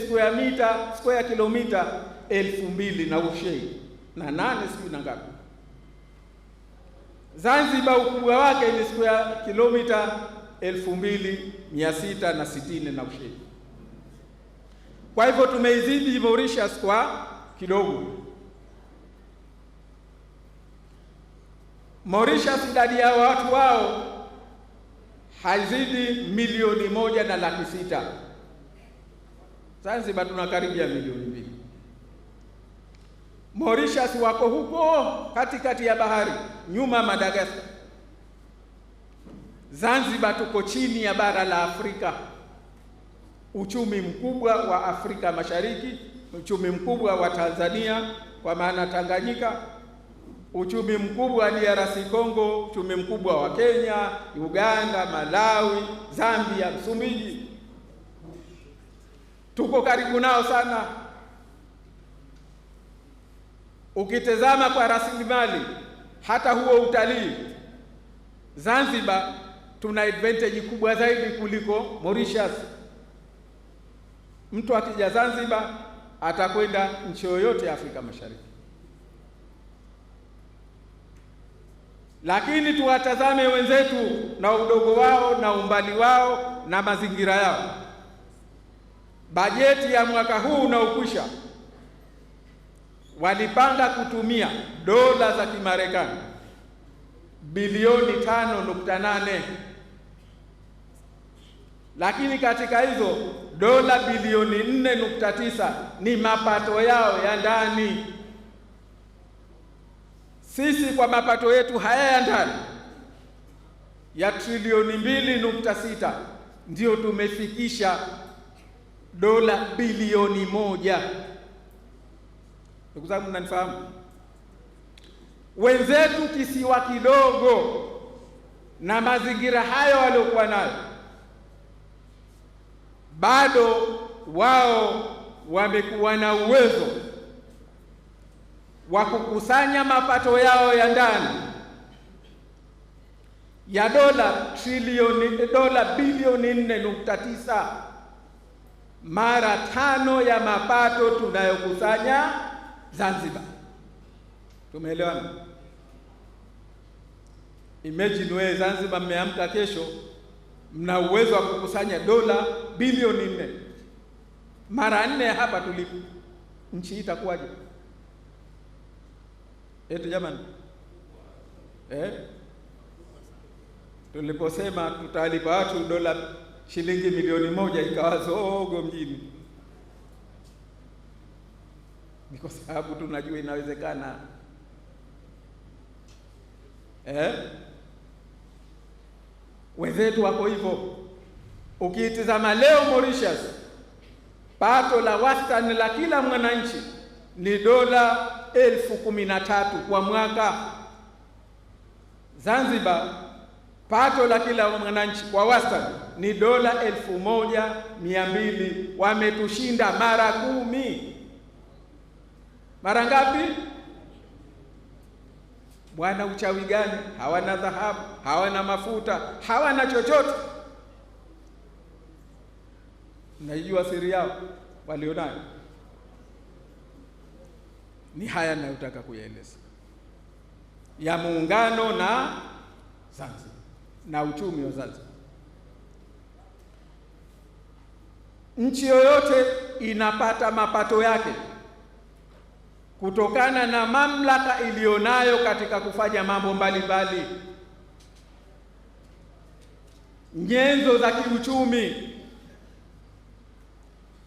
square kilomita 2000 na ushei na 8 sijui na ngapi. Zanzibar ukubwa wake ni square kilomita 2660 na ushei. Kwa hivyo tumeizidi Mauritius kwa kidogo. Mauritius idadi ya watu wao haizidi 1,600,000. Zanzibar tuna karibia 2,000,000. Mauritius wako huko katikati ya bahari, nyuma Madagascar. Zanzibar tuko chini ya bara la Afrika. Uchumi mkubwa wa Afrika Mashariki, uchumi mkubwa wa Tanzania kwa maana Tanganyika, uchumi mkubwa wa DRC Congo, uchumi mkubwa wa Kenya, Uganda, Malawi, Zambia, Msumbiji. Tuko karibu nao sana. Ukitazama kwa rasilimali, hata huo utalii, Zanzibar tuna advantage kubwa zaidi kuliko Mauritius. Mtu akija Zanzibar atakwenda nchi yoyote ya Afrika Mashariki. Lakini tuwatazame wenzetu na udogo wao na umbali wao na mazingira yao. Bajeti ya mwaka huu unaokwisha walipanga kutumia dola za Kimarekani bilioni 5.8, lakini katika hizo dola bilioni 4.9 ni mapato yao ya ndani. Sisi kwa mapato yetu haya ya ndani ya trilioni 2.6 ndio tumefikisha dola bilioni 1. Ndugu zangu, mnanifahamu? Wenzetu kisiwa kidogo na mazingira hayo waliokuwa nayo, bado wao wamekuwa na uwezo wa kukusanya mapato yao ya ndani ya dola bilioni 4.9, mara 5 ya mapato tunayokusanya Zanzibar. Tumeelewana? Imagine wewe Zanzibar mmeamka kesho mna uwezo wa kukusanya dola bilioni 4, mara 4 hapa tulipo. Nchi itakuwaje? Eti jamani, tuliposema tutalipa watu dola shilingi milioni 1 ikawa zogo mjini. Ni kwa sababu tunajua inawezekana. Wenzetu wako hivyo. Ukitizama leo Mauritius, pato la wastani la kila mwananchi ni dola 13,000 kwa mwaka. Zanzibar pato la kila mwananchi kwa wastani ni dola 1,200. Wametushinda mara 10. Mara ngapi? Bwana, uchawi gani? Hawana dhahabu, hawana mafuta, hawana chochote. Naijua siri yao walionayo. Ni haya ninayotaka kuyaeleza ya muungano na Zanzibar na uchumi wa Zanzibar. Nchi yoyote inapata mapato yake kutokana na mamlaka iliyonayo katika kufanya mambo mbalimbali, nyenzo za kiuchumi.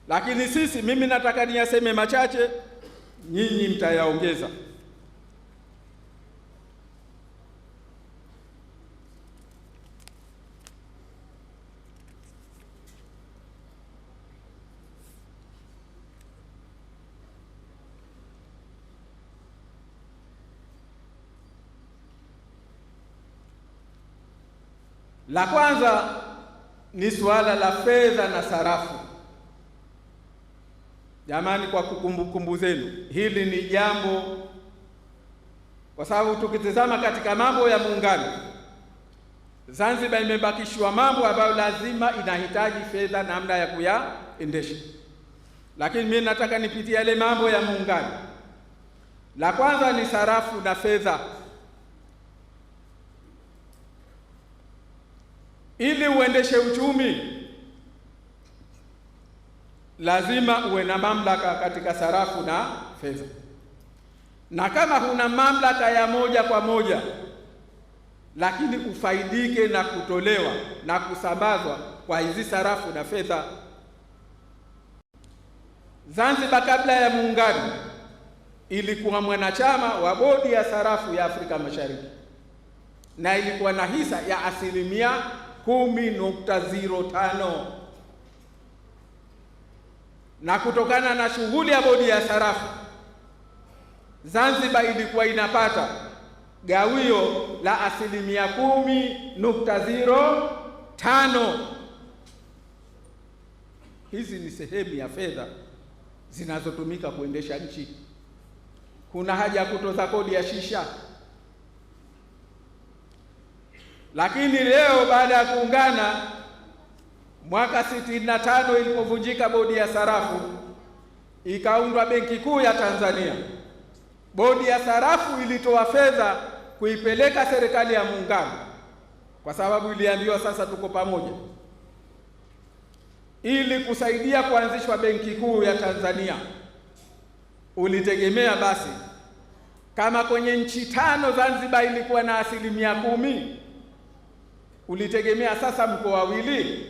Lakini sisi, mimi nataka niyaseme machache, nyinyi mtayaongeza. La kwanza ni suala la fedha na sarafu. Jamani, kwa kumbukumbu zenu, hili ni jambo, kwa sababu tukitazama katika mambo ya muungano, Zanzibar imebakishwa mambo ambayo lazima inahitaji fedha, namna ya kuyaendesha. Lakini mimi nataka nipitie yale mambo ya muungano. La kwanza ni sarafu na fedha. Ili uendeshe uchumi lazima uwe na mamlaka katika sarafu na fedha, na kama huna mamlaka ya moja kwa moja, lakini ufaidike na kutolewa na kusambazwa kwa hizi sarafu na fedha. Zanzibar kabla ya muungano ilikuwa mwanachama wa bodi ya sarafu ya Afrika Mashariki na ilikuwa na hisa ya 10.05, na kutokana na shughuli ya bodi ya sarafu, Zanzibar ilikuwa inapata gawio la 10.05. Hizi ni sehemu ya fedha zinazotumika kuendesha nchi. Kuna haja ya kutoza kodi ya shisha. Lakini leo baada ya kuungana mwaka 65 ilipovunjika bodi ya sarafu, ikaundwa Benki Kuu ya Tanzania. Bodi ya sarafu ilitoa fedha kuipeleka serikali ya muungano, kwa sababu iliambiwa sasa tuko pamoja, ili kusaidia kuanzishwa Benki Kuu ya Tanzania. Ulitegemea basi, kama kwenye nchi 5 Zanzibar ilikuwa na 10%, ulitegemea sasa mkoa wawili,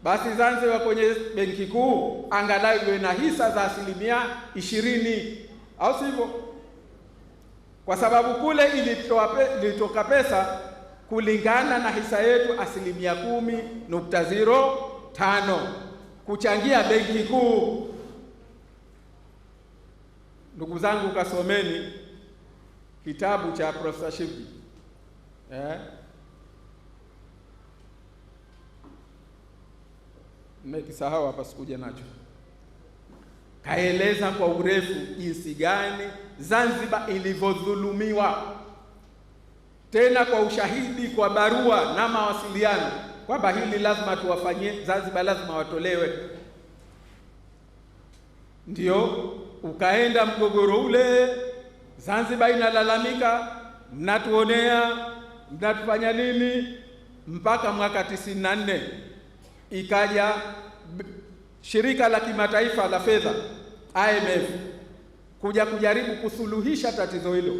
basi Zanzibar kwenye Benki Kuu angalau iwe na hisa za 20%, au sivyo? Kwa sababu kule ilitoka pesa kulingana na hisa yetu 10.05 kuchangia Benki Kuu. Ndugu zangu, kasomeni kitabu cha Profesa Shivji, nimekisahau hapa, sikuja nacho. Kaeleza kwa urefu jinsi gani Zanzibar ilivyodhulumiwa, tena kwa ushahidi, kwa barua na mawasiliano, kwamba hili lazima tuwafanyie Zanzibar, lazima watolewe. Ndio ukaenda mgogoro ule, Zanzibar inalalamika, mnatuonea, mnatufanya nini, mpaka mwaka 94 ikaja shirika la kimataifa la fedha IMF kuja kujaribu kusuluhisha tatizo hilo,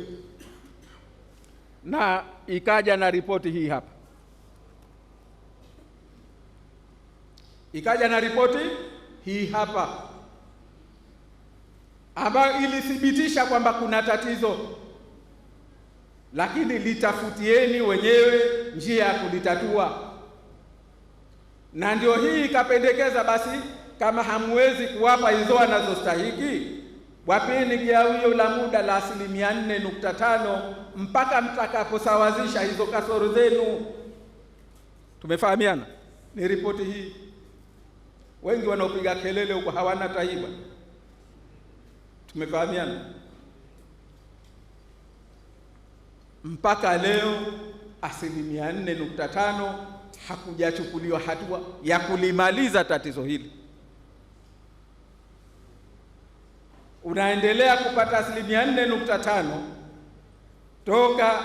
na ikaja na ripoti hii hapa. Ikaja na ripoti hii hapa ambayo ilithibitisha kwamba kuna tatizo, lakini litafutieni wenyewe njia ya kulitatua. Na ndio hii ikapendekeza, basi kama hamwezi kuwapa hizo wanazostahiki, wapeni gawio la muda la 4.5 mpaka mtakaposawazisha hizo kasoro zenu. Tumefahamiana? Ni ripoti hii. Wengi wanaopiga kelele huko hawana taiba. Tumefahamiana? Mpaka leo 4.5 hakujachukuliwa hatua ya kulimaliza tatizo hili. Unaendelea kupata 4.5 toka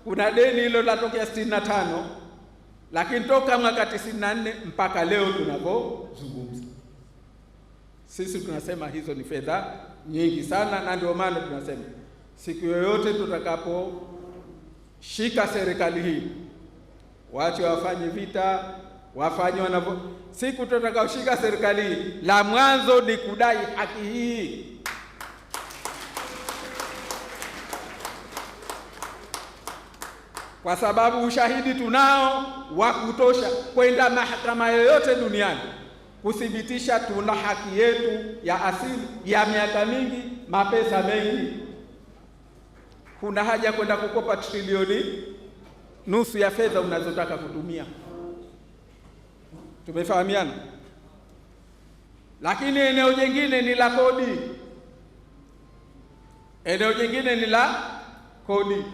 kuna deni hilo latokea 65, lakini toka mwaka 94 mpaka leo tunapozungumza sisi tunasema hizo ni fedha nyingi sana, na ndio maana tunasema siku yoyote tutakaposhika serikali hii, waache wafanye vita, wafanye wanavyo. Siku tutakaoshika serikali hii, la mwanzo ni kudai haki hii. Kwa sababu ushahidi tunao wa kutosha kwenda mahakama yoyote duniani kuthibitisha tuna haki yetu ya asili ya miaka mingi, mapesa mengi. Kuna haja kwenda kukopa trilioni nusu ya fedha unazotaka kutumia. Tumefahamiana? Lakini eneo jingine ni la kodi. Eneo jingine ni la kodi.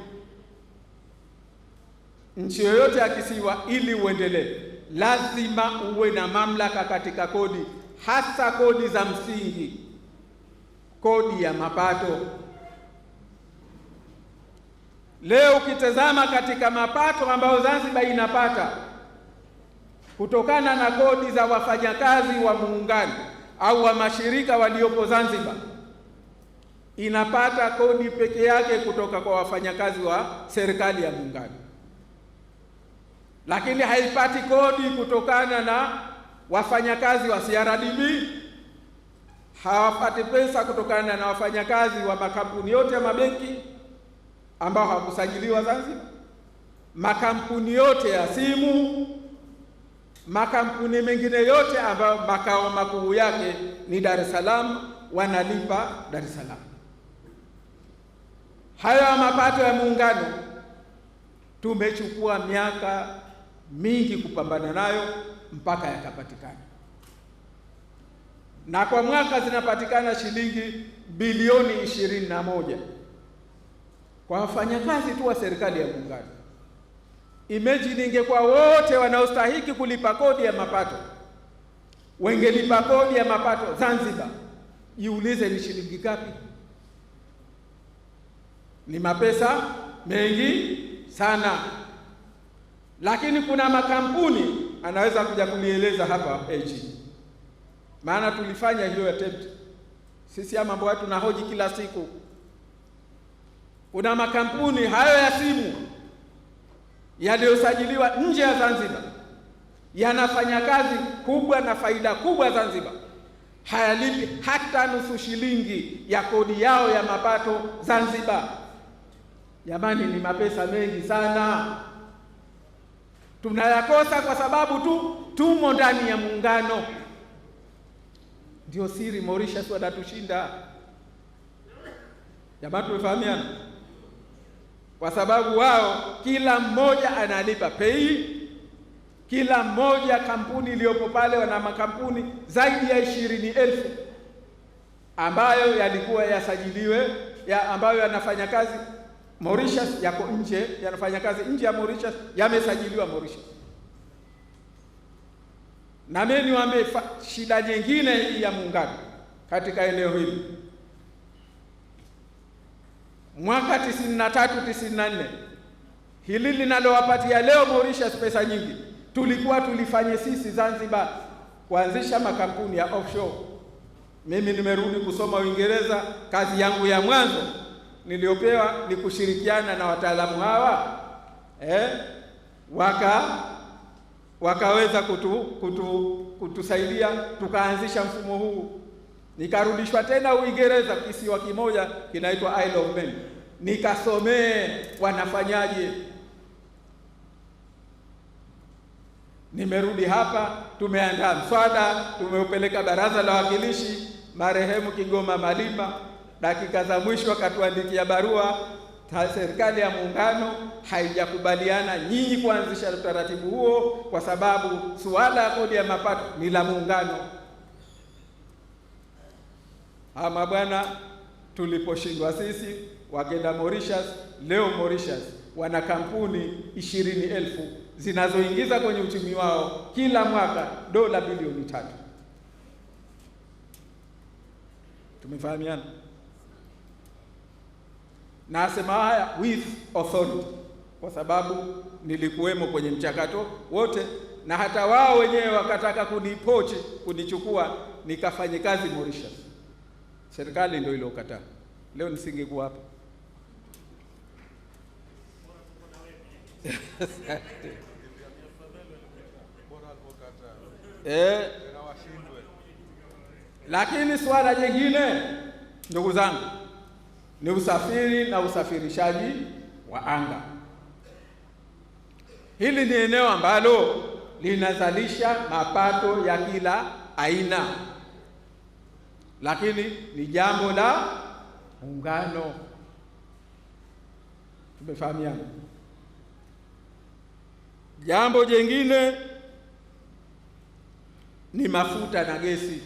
Nchi yoyote ya kisiwa ili uendelee, lazima uwe na mamlaka katika kodi, hasa kodi za msingi, kodi ya mapato. Leo ukitazama katika mapato ambayo Zanzibar inapata kutokana na kodi za wafanyakazi wa muungano au wa mashirika waliopo Zanzibar, inapata kodi peke yake kutoka kwa wafanyakazi wa serikali ya muungano, lakini haipati kodi kutokana na wafanyakazi wa CRDB, hawapati pesa kutokana na wafanyakazi wa makampuni yote ya mabenki ambao hawakusajiliwa Zanzibar, makampuni yote ya simu, makampuni mengine yote ambayo makao makuu yake ni Dar es Salaam, wanalipa Dar es Salaam. Hayo mapato ya muungano tumechukua miaka mingi kupambana nayo mpaka yakapatikana, na kwa mwaka zinapatikana shilingi bilioni 21 kwa wafanyakazi tu wa serikali ya muungano. Imagine ingekuwa wote wanaostahiki kulipa kodi ya mapato wengelipa kodi ya mapato Zanzibar, jiulize ni shilingi ngapi? Ni mapesa mengi sana. Lakini kuna makampuni anaweza kuja kunieleza hapa maana tulifanya hiyo attempt sisi, ya mambo yetu tunahoji kila siku. Kuna makampuni hayo ya simu yaliyosajiliwa nje ya Zanzibar, yanafanya kazi kubwa na faida kubwa Zanzibar, hayalipi hata nusu shilingi ya kodi yao ya mapato Zanzibar. Jamani, ni mapesa mengi sana. Tunayakosa kwa sababu tu tumo ndani ya muungano. Ndio siri Mauritius wanatushinda. Jamani, tumefahamiana? Kwa sababu wao kila mmoja analipa pay, kila mmoja kampuni iliyopo pale wana makampuni zaidi ya 20,000 ambayo yalikuwa yasajiliwe ambayo yanafanya kazi Mauritius, yako nje, yanafanya kazi nje ya Mauritius, yamesajiliwa Mauritius. Na mimi niwaambie shida nyingine ya muungano katika eneo hili, mwaka 93-94 hili linalowapatia leo Mauritius pesa nyingi, tulikuwa tulifanye sisi Zanzibar kuanzisha makampuni ya offshore. Mimi nimerudi kusoma Uingereza, kazi yangu ya mwanzo niliopewa ni kushirikiana na wataalamu hawa wakaweza kutusaidia tukaanzisha mfumo huu. Nikarudishwa tena Uingereza, kisiwa kimoja kinaitwa Isle of Man, nikasomee wanafanyaje. Nimerudi hapa, tumeandaa mswada, tumeupeleka Baraza la Wawakilishi, marehemu Kigoma Malima dakika za mwisho akatuandikia barua, serikali ya muungano haijakubaliana nyinyi kuanzisha utaratibu huo kwa sababu suala ya kodi ya mapato ni la muungano. Ama bwana, tuliposhindwa sisi wakenda Mauritius, leo Mauritius wana kampuni 20,000 zinazoingiza kwenye uchumi wao kila mwaka dola bilioni 3. Tumefahamiana? Nasema haya with authority. kwa sababu nilikuwemo kwenye mchakato wote, na hata wao wenyewe wakataka kunipochi, kunichukua nikafanye kazi Mauritius. Serikali ndio iliyokataa. Leo nisingekuwa hapa. Lakini swala jingine ndugu zangu ni usafiri na usafirishaji wa anga. Hili ni eneo ambalo linazalisha mapato ya kila aina, lakini ni jambo la muungano. Tumefahamiana. Jambo jingine ni mafuta na gesi.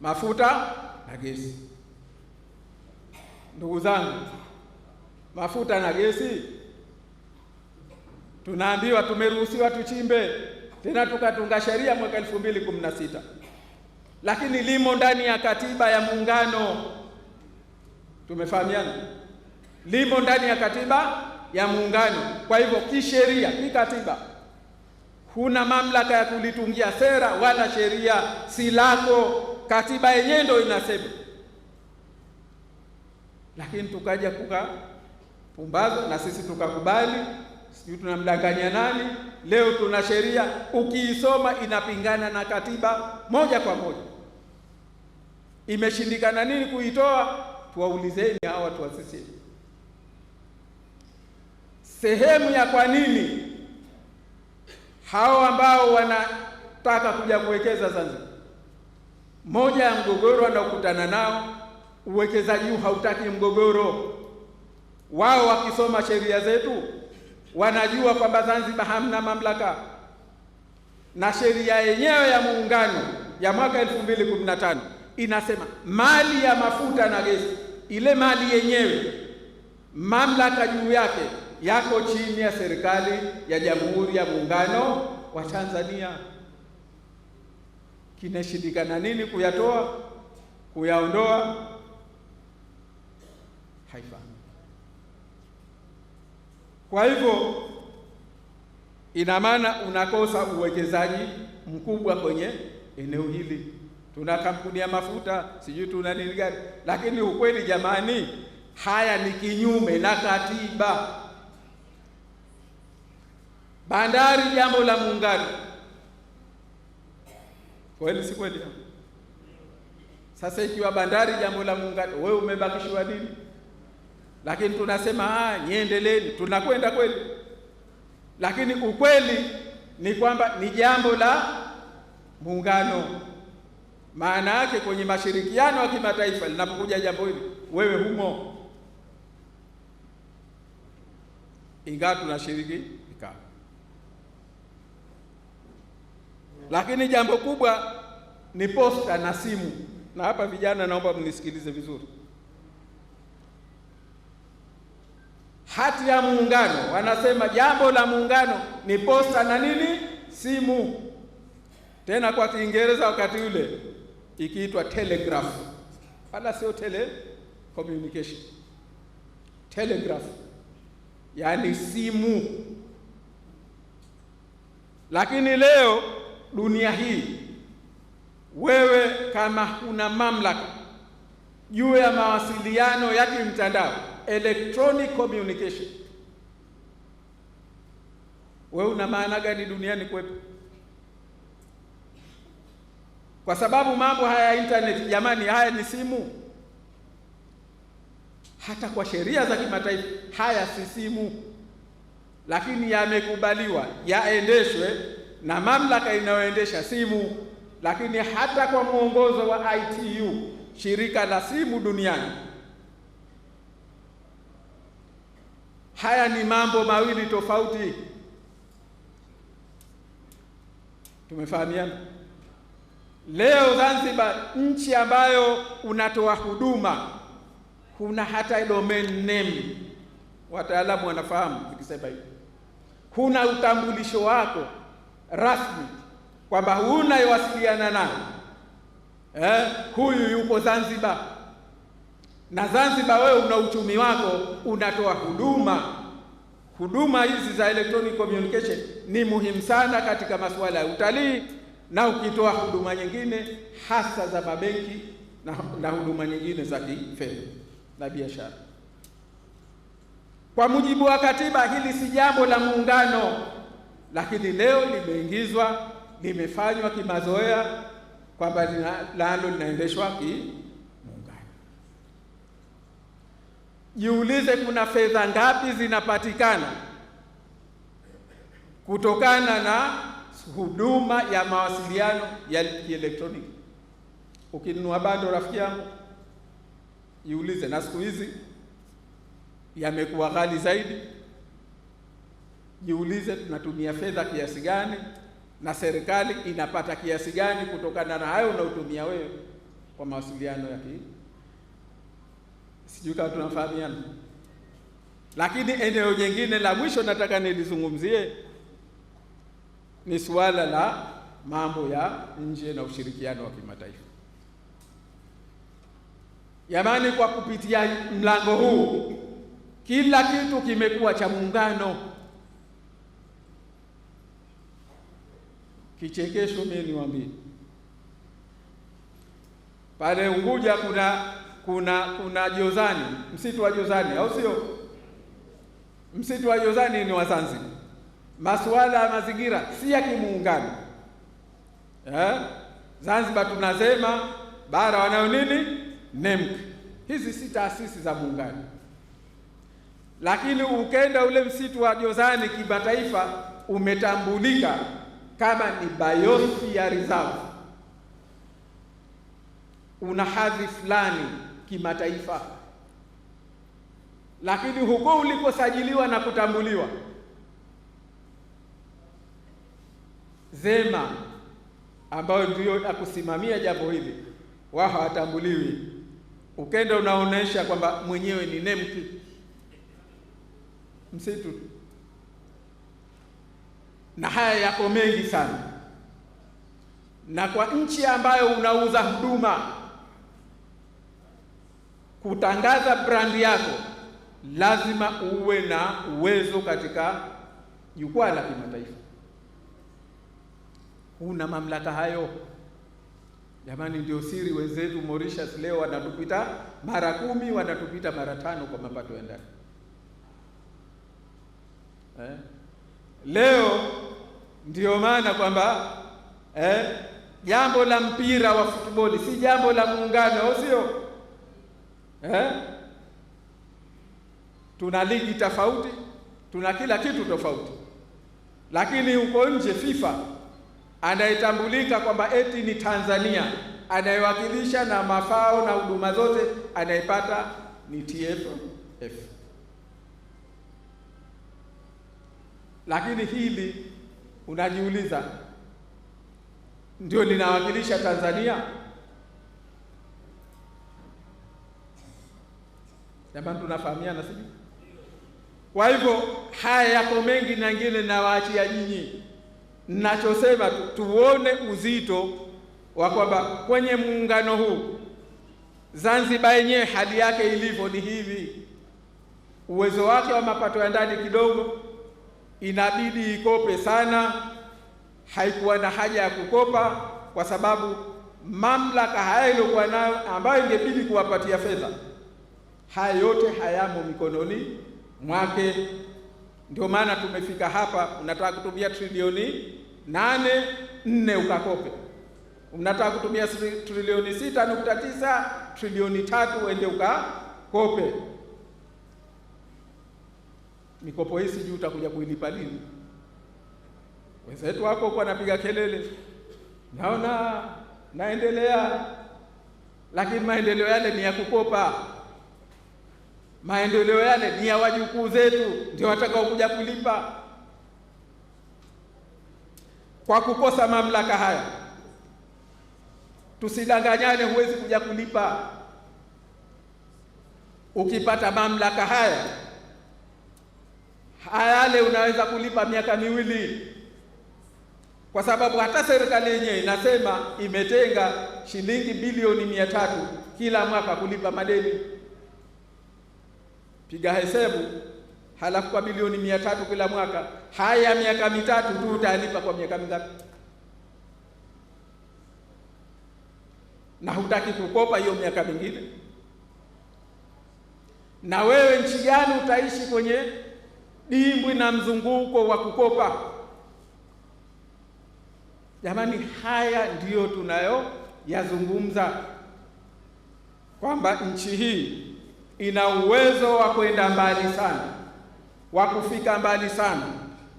Mafuta na gesi, ndugu zangu, mafuta na gesi tunaambiwa tumeruhusiwa tuchimbe, tena tukatunga sheria mwaka 2016, lakini limo ndani ya katiba ya Muungano. Tumefahamiana, limo ndani ya katiba ya Muungano. Kwa hivyo kisheria, kikatiba, huna mamlaka ya kulitungia sera wala sheria, si lako. Katiba yenyewe ndio inasema, lakini tukaja kukapumbazwa na sisi tukakubali. Sijui tunamdanganya nani. Leo tuna sheria, ukiisoma inapingana na katiba moja kwa moja. Imeshindikana nini kuitoa? Tuwaulizeni hawa watu wa CCM. Sehemu ya kwa nini hao ambao wanataka kuja kuwekeza Zanzibar, moja ya mgogoro wanaokutana nao, uwekezaji huu hautaki mgogoro. Wao wakisoma sheria zetu wanajua kwamba Zanzibar hamna mamlaka, na sheria yenyewe ya Muungano ya mwaka 2015 inasema mali ya mafuta na gesi, ile mali yenyewe, mamlaka juu yake yako chini ya serikali ya Jamhuri ya Muungano wa Tanzania. Kinashindikana nini kuyatoa, kuyaondoa? Haifahamu. Kwa hivyo ina maana unakosa uwekezaji mkubwa kwenye eneo hili. Tuna kampuni ya mafuta, sijui tuna nini gani, lakini ukweli jamani, haya ni kinyume na katiba. Bandari jambo la Muungano, kweli si kweli? Sasa ikiwa bandari jambo la Muungano, wewe umebakishwa nini? Lakini tunasema niendeleeni, tunakwenda kweli, lakini ukweli ni kwamba ni jambo la Muungano. Maana yake kwenye mashirikiano ya kimataifa linapokuja jambo hili, wewe humo, ingawa tunashiriki vikao. Lakini jambo kubwa ni posta na simu, na hapa vijana naomba mnisikilize vizuri. Hati ya Muungano wanasema jambo la Muungano ni posta na nini? Simu. Tena kwa Kiingereza wakati ule ikiitwa telegraph, wala sio telecommunication. Telegraph yani simu. Lakini leo dunia hii, wewe kama huna mamlaka juu ya mawasiliano ya kimtandao, electronic communication, wewe una maana gani duniani kwetu? Kwa sababu mambo haya ya internet jamani, haya ni simu. Hata kwa sheria za kimataifa haya si simu, lakini yamekubaliwa yaendeshwe na mamlaka inayoendesha simu. Lakini hata kwa mwongozo wa ITU, shirika la simu duniani, haya ni mambo mawili tofauti. Tumefahamiana? Leo Zanzibar, nchi ambayo unatoa huduma, huna hata domain name. Wataalamu wanafahamu nikisema hivi. Huna utambulisho wako rasmi kwamba unayewasiliana naye huyu yuko Zanzibar. na Zanzibar wewe una uchumi wako, unatoa huduma hizi za electronic communication ni muhimu sana katika masuala ya utalii, na ukitoa huduma nyingine hasa za mabenki na huduma nyingine za kifedha na biashara. Kwa mujibu wa katiba, hili si jambo la muungano, lakini leo limeingizwa, limefanywa kimazoea kwamba nalo linaendeshwa kimuungano. Jiulize, kuna fedha ngapi zinapatikana kutokana na huduma ya mawasiliano ya kielektroniki? Ukinunua bando, rafiki yangu, jiulize, na siku hizi yamekuwa ghali zaidi. Jiulize, tunatumia fedha kiasi gani na serikali inapata kiasi gani kutokana na hayo unaotumia wewe kwa mawasiliano ya sijui kama tunafahamiana. Lakini eneo jingine la mwisho nataka nilizungumzie ni suala la mambo ya nje na ushirikiano wa kimataifa. Jamani, kwa kupitia mlango huu kila kitu kimekuwa cha muungano. Kichekesho mimi niwaambie, pale Unguja kuna Jozani, msitu wa Jozani, au sio? Msitu wa Jozani ni wa Zanzibar. Masuala ya mazingira si ya kimuungano. Zanzibar tunasema, bara wanayo nini? NEMC. Hizi si taasisi za muungano. Lakini ukenda ule msitu wa Jozani kimataifa umetambulika kama ni biosphere reserve, una hadhi fulani kimataifa. Lakini huko ulikosajiliwa na kutambuliwa, ZEMA ambayo ndio akusimamia jambo hili, wao hawatambuliwi. Ukenda unaonesha kwamba mwenyewe ni NEMC msitu. Na haya yako mengi sana. Na kwa nchi ambayo unauza huduma, kutangaza brandi yako lazima uwe na uwezo katika jukwaa la kimataifa. Huna mamlaka hayo. Jamani, ndio siri wenzetu Mauritius leo wanatupita mara 10, wanatupita mara 5 kwa mapato ya ndani. Leo ndio maana kwamba jambo la mpira wa futboli si jambo la muungano, au sio? Tuna ligi tofauti, tuna kila kitu tofauti, lakini huko nje FIFA anayetambulika kwamba eti ni Tanzania, anayewakilisha na mafao na huduma zote anayepata ni TFF. Lakini hili unajiuliza, ndio linawakilisha Tanzania? Jamani, tunafahamiana sisi? Kwa hivyo haya yako mengi na ngine nawaachia nyinyi. Ninachosema tuone uzito wa kwamba kwenye muungano huu Zanzibar yenyewe hali yake ilivyo ni hivi. Uwezo wake wa mapato ya ndani kidogo, inabidi ikope sana. Haikuwa na haja ya kukopa kwa sababu mamlaka haya iliyokuwa nayo ambayo ingebidi kuwapatia fedha, haya yote hayamo mikononi mwake. Ndio maana tumefika hapa. Unataka kutumia trilioni 8.4 ukakope, unataka kutumia trilioni 6.9, trilioni 3 uende ukakope. Mikopo hii sijui utakuja kuilipa lini. Wenzetu wako kwa napiga kelele, naona naendelea, lakini maendeleo yale ni ya kukopa. Maendeleo yale ni ya wajukuu zetu, ndio watakao kuja kulipa. Kwa kukosa mamlaka haya, tusidanganyane, huwezi kuja kulipa. Ukipata mamlaka haya yale unaweza kulipa miaka 2, kwa sababu hata serikali yenyewe inasema imetenga shilingi bilioni 300 kila mwaka kulipa madeni. piga hesabu, halafu kwa bilioni 300 kila mwaka, haya miaka mitatu tu utalipa kwa miaka mingapi? Na hutaki kukopa hiyo miaka mingine? Na wewe nchi gani utaishi kwenye dimbwi na mzunguko wa kukopa? Jamani, haya ndiyo tunayoyazungumza, kwamba nchi hii ina uwezo wa kwenda mbali sana, wa kufika mbali sana,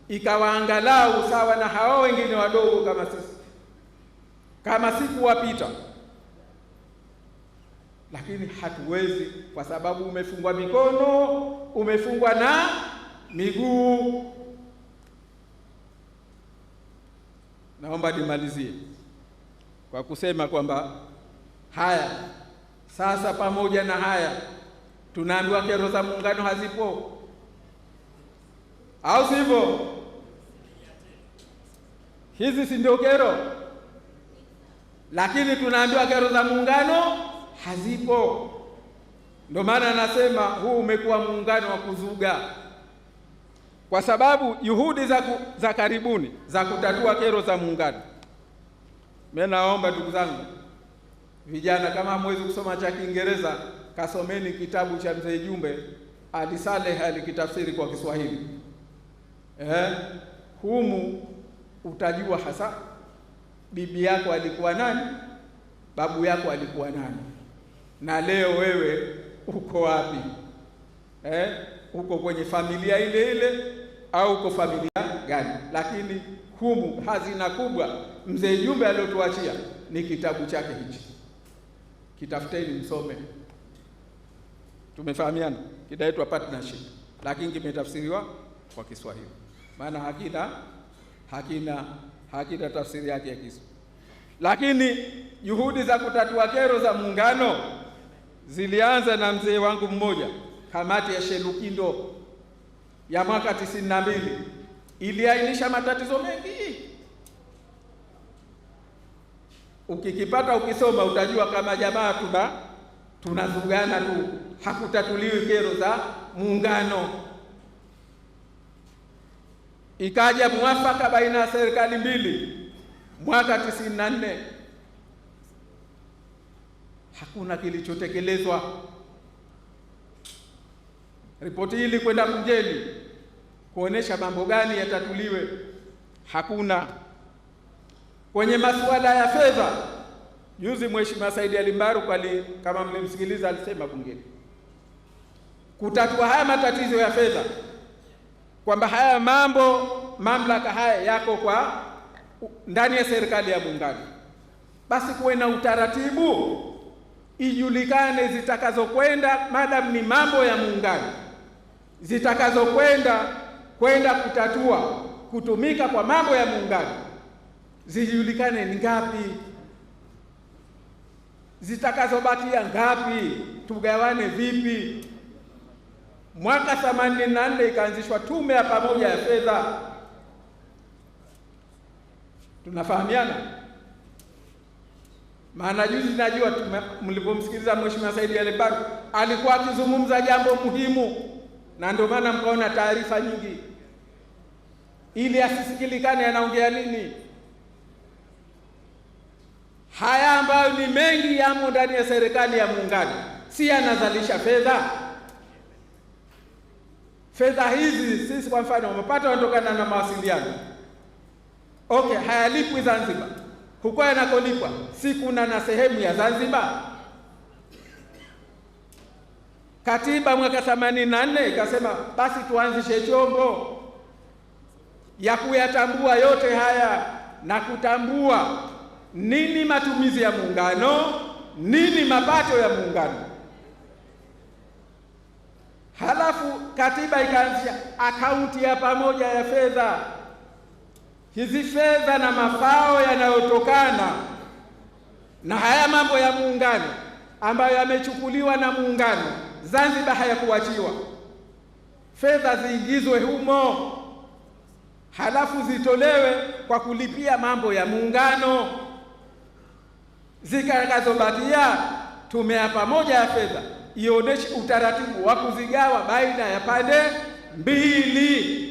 ikawa angalau sawa na hao wengine wadogo kama sisi, kama si kuwapita. Lakini hatuwezi, kwa sababu umefungwa mikono, umefungwa na miguu. Naomba nimalizie kwa kusema kwamba haya sasa, pamoja na haya, tunaambiwa kero za muungano hazipo, au sivyo? Hizi si ndio kero? Lakini tunaambiwa kero za muungano hazipo. Ndio maana nasema huu umekuwa muungano wa kuzuga, kwa sababu juhudi za karibuni za kutatua kero za muungano. Mimi naomba ndugu zangu vijana, kama hamwezi kusoma cha Kiingereza, kasomeni kitabu cha Mzee Jumbe Ali Saleh alikitafsiri kwa Kiswahili. Humu utajua hasa bibi yako alikuwa nani, babu yako alikuwa nani, na leo wewe uko wapi? Uko kwenye familia ile ile au uko familia gani? Lakini humu hazina kubwa Mzee Jumbe aliyotuachia ni kitabu chake hichi. Kitafuteni msome. Tumefahamiana? Kitaitwa Partnership, lakini kimetafsiriwa kwa Kiswahili, maana hakina tafsiri yake ya Kiswahili. Lakini juhudi za kutatua kero za muungano zilianza na mzee wangu mmoja. Kamati ya Shelukindo ya mwaka 92 iliainisha matatizo mengi. Ukikipata ukisoma utajua kama jamaa tunazugana tu, hakutatuliwi kero za muungano. Ikaja mwafaka baina ya serikali mbili mwaka 94, hakuna kilichotekelezwa. Ripoti hii ilikwenda bungeni kuonesha mambo gani yatatuliwe, hakuna. Kwenye masuala ya fedha, juzi Mheshimiwa Said Ali Mbaruk kama mlimsikiliza, alisema bungeni kutatua haya matatizo ya fedha, kwamba haya mamlaka haya yako kwa ndani ya serikali ya muungano, basi kuwe na utaratibu, ijulikane zitakazokwenda, madam ni mambo ya muungano, zitakazokwenda kutatua kutumika kwa mambo ya muungano zijulikane ni ngapi, zitakazobakia ngapi, tugawane vipi. Mwaka 84 ikaanzishwa tume ya pamoja ya fedha. Tunafahamiana? Maana juzi najua mlipomsikiliza Mheshimiwa Said Ali Mbaruk alikuwa akizungumza jambo muhimu, na ndio maana mkaona taarifa nyingi ili asisikilikane anaongea nini. Haya ambayo ni mengi yamo ndani ya serikali ya muungano, si anazalisha fedha. Fedha hizi sisi kwa mfano mapato yanatokana na mawasiliano. Okay, hayalipwi Zanzibar. Huko yanakolipwa si kuna na sehemu ya Zanzibar? Katiba mwaka 84 ikasema basi tuanzishe chombo ya kuyatambua yote haya na kutambua nini matumizi ya muungano, nini mapato ya muungano. Halafu katiba ikaanzisha akaunti ya pamoja ya fedha. Hizi fedha na mafao yanayotokana na haya mambo ya muungano ambayo yamechukuliwa na muungano, Zanzibar hayakuachiwa, fedha ziingizwe humo, halafu zitolewe kwa kulipia mambo ya muungano. Zitakazobakia tume ya pamoja ya fedha ionyeshe utaratibu wa kuzigawa baina ya pande mbili.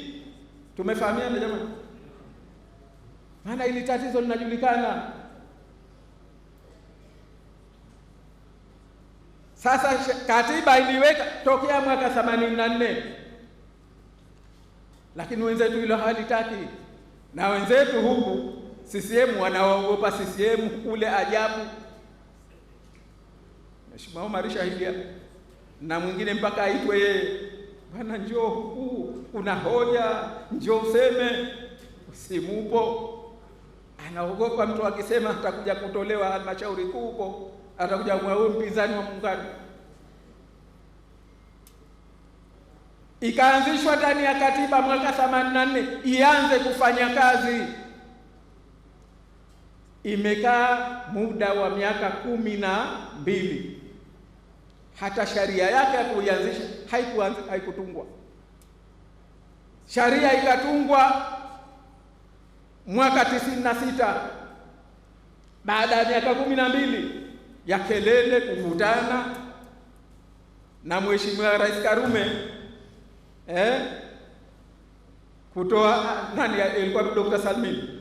Tumefahamiana jamani? Maana ili tatizo linajulikana. Sasa katiba iliweka tokea mwaka 84, lakini wenzetu hilo halitaki, na wenzetu huku CCM wanaogopa CCM kule ajabu. Mheshimiwa Omar shahidi na mwingine mpaka aitwe yeye, bwana njoo huku, kuna hoja, njoo useme, usimupo. Anaogopa mtu akisema atakuja kutolewa halmashauri kuu huko, atakuja mwawe mpinzani wa muungano. Ikaanzishwa ndani ya katiba mwaka 84 ianze kufanya kazi. Imekaa muda wa miaka 12, hata sharia yake ya kuianzisha haikutungwa. Sharia ikatungwa mwaka 96 baada ya miaka 12 ya kelele, kuvutana na Mheshimiwa Rais Karume kutoa ilikuwa Dr. Salmin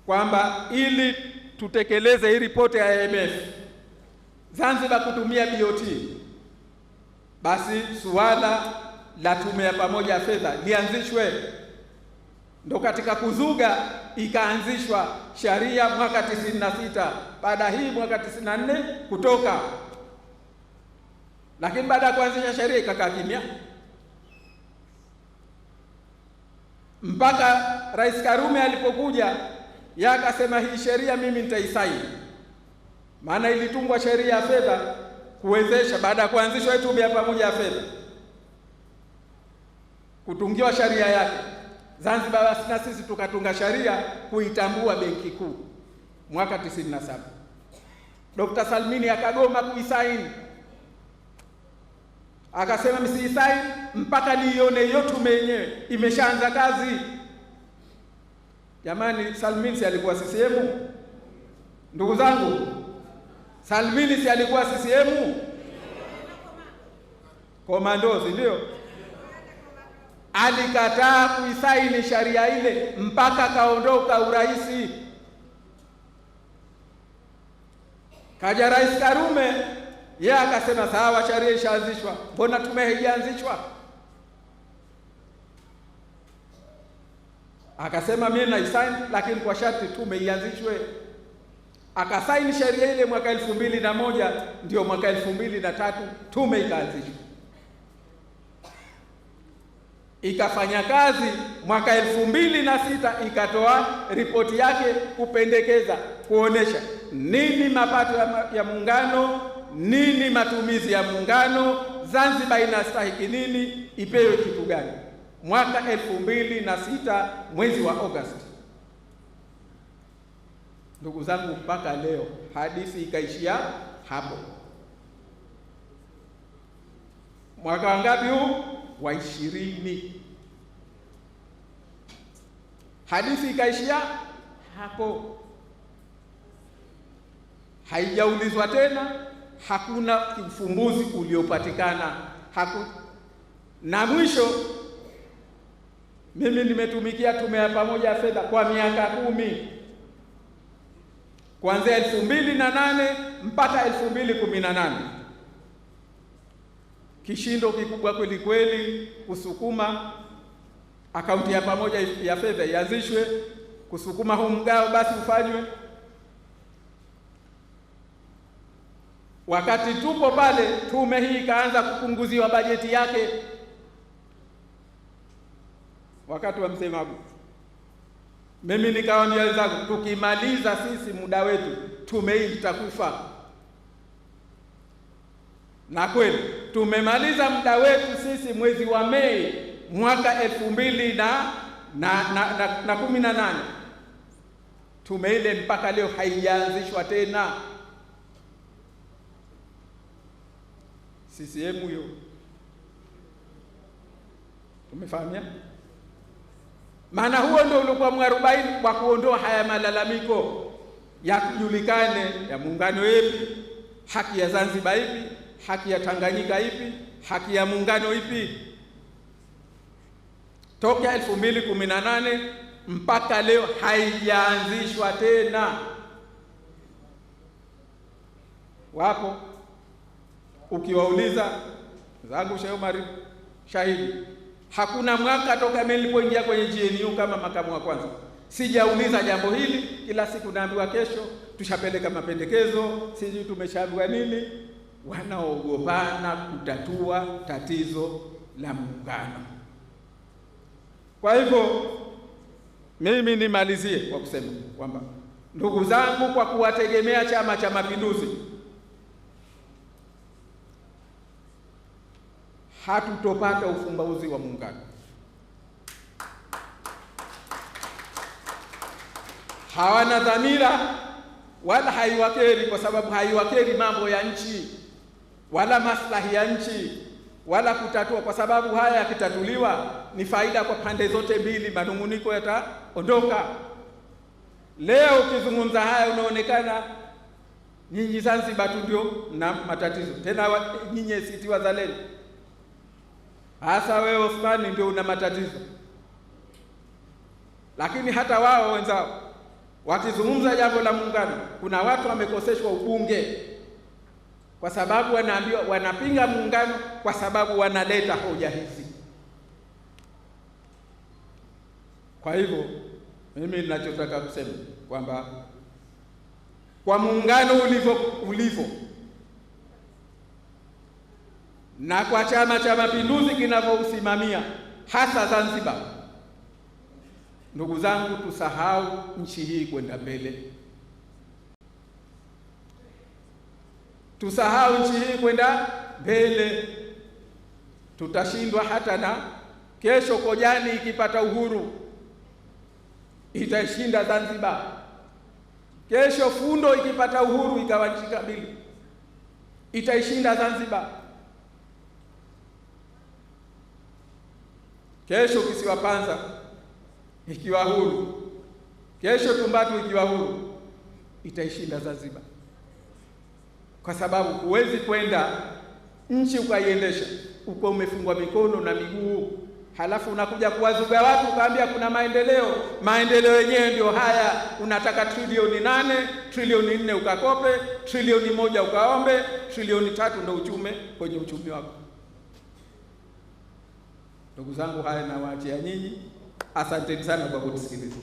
kwamba ili tutekeleze hii ripoti ya IMF Zanzibar kutumia BOT, basi suala la tume ya pamoja ya fedha lianzishwe. Ndo katika kuzuga ikaanzishwa sharia mwaka 96, baada hii mwaka 94 kutoka. Lakini baada ya kuanzisha sharia ikakaa kimya mpaka Rais Karume alipokuja, yeye akasema hii sheria mimi nitaisaini. Maana ilitungwa sheria ya fedha kuwezesha, baada ya kuanzishwa tume ya pamoja ya fedha, kutungiwa sharia yake Zanzibar, basi na sisi tukatunga sharia kuitambua benki kuu mwaka 97. Dr. Salmini akagoma kuisaini, akasema msiisaini mpaka niione hiyo tume yenyewe imeshaanza kazi. Jamani, Salmini si alikuwa CCM? Ndugu zangu, Salmini si alikuwa CCM? Komandozi ndio alikataa kuisaini sharia ile mpaka kaondoka uraisi. Kaja Rais Karume, yeye akasema sawa, sharia ishaanzishwa, mbona tume haijaanzishwa? Akasema mimi naisaini, lakini kwa sharti tume ianzishwe. Akasaini sheria ile mwaka 2001, ndio mwaka 2003 tume ikaanzishwa, ikafanya kazi. Mwaka 2006 ikatoa ripoti yake kupendekeza, kuonesha nini mapato ya muungano, nini matumizi ya muungano, Zanzibar inastahiki nini, ipewe kitu gani. Mwaka 2006 mwezi wa Agosti. Ndugu zangu, mpaka leo hadithi ikaishia hapo. Mwaka wangapi huu? Wa 20. Hadithi ikaishia hapo, haijaulizwa tena, hakuna ufumbuzi uliopatikana. Na mwisho, mimi nimetumikia tume ya pamoja ya fedha kwa miaka 10, kuanzia 2008 mpaka 2018. Kishindo kikubwa kweli kweli kusukuma akaunti ya pamoja ya fedha ianzishwe, kusukuma huu mgao basi ufanywe. Wakati tupo pale, tume hii ikaanza kupunguziwa bajeti yake wakati wa Mzee Magu. Mimi nikawaambia wenzangu, tukimaliza sisi muda wetu tume hii itakufa. Na kweli tumemaliza muda wetu sisi mwezi wa Mei mwaka 2018. Tume ile mpaka leo haijaanzishwa tena. CCM huyo, tumefahamia. Maana huo ndio ulikuwa mwarobaini wa kuondoa haya malalamiko ya kujulikane ya muungano yepi, haki ya Zanzibar ipi, haki ya Tanganyika ipi? Haki ya muungano ipi? Toka 2018 mpaka leo haijaanzishwa tena. Wapo ukiwauliza zangu Sheikh Omar shahidi, hakuna mwaka toka mimi nilipoingia kwenye GNU kama makamu wa kwanza sijauliza jambo hili. Kila siku naambiwa kesho tushapeleka mapendekezo, sijui tumeshaambiwa nini. Wanaogopana kutatua tatizo la muungano. Kwa hivyo mimi nimalizie kwa kusema kwamba ndugu zangu, kwa kuwategemea Chama cha Mapinduzi hatutopata ufumbuzi wa muungano. Hawana dhamira wala haiwakeri, kwa sababu haiwakeri mambo ya nchi wala maslahi ya nchi wala kutatua, kwa sababu haya yakitatuliwa ni faida kwa pande zote mbili, manunguniko yataondoka. Leo ukizungumza haya unaonekana nyinyi Zanzibar tu ndio na matatizo, tena nyinyi ACT Wazalendo, hasa wewe Othmani ndio una matatizo. Lakini hata wao wenzao wakizungumza jambo la muungano, kuna watu wamekoseshwa ubunge kwa sababu wanaambiwa wanapinga muungano kwa sababu wanaleta hoja hizi. Kwa hivyo mimi ninachotaka kusema kwamba kwa muungano ulivyo na kwa Chama cha Mapinduzi kinavyousimamia hasa Zanzibar, ndugu zangu, tusahau nchi hii kwenda mbele. Tusahau nchi hii kwenda mbele, tutashindwa. Hata na kesho Kojani ikipata uhuru itashinda Zanzibar. Kesho Fundo ikipata uhuru ikawa nchi kamili itaishinda Zanzibar. Kesho kisiwa Panza ikiwa huru, kesho Tumbatu ikiwa huru itaishinda Zanzibar, kwa sababu huwezi kwenda nchi ukaiendesha uko umefungwa mikono na miguu, halafu unakuja kuwazuga watu ukaambia kuna maendeleo. Maendeleo yenyewe ndio haya, unataka trilioni 8, trilioni 4 ukakope, trilioni 1 ukaombe, trilioni 3 ndio uchume kwenye uchumi wako. Ndugu zangu, haya nawaachia nyinyi. Asanteni sana kwa kutusikiliza.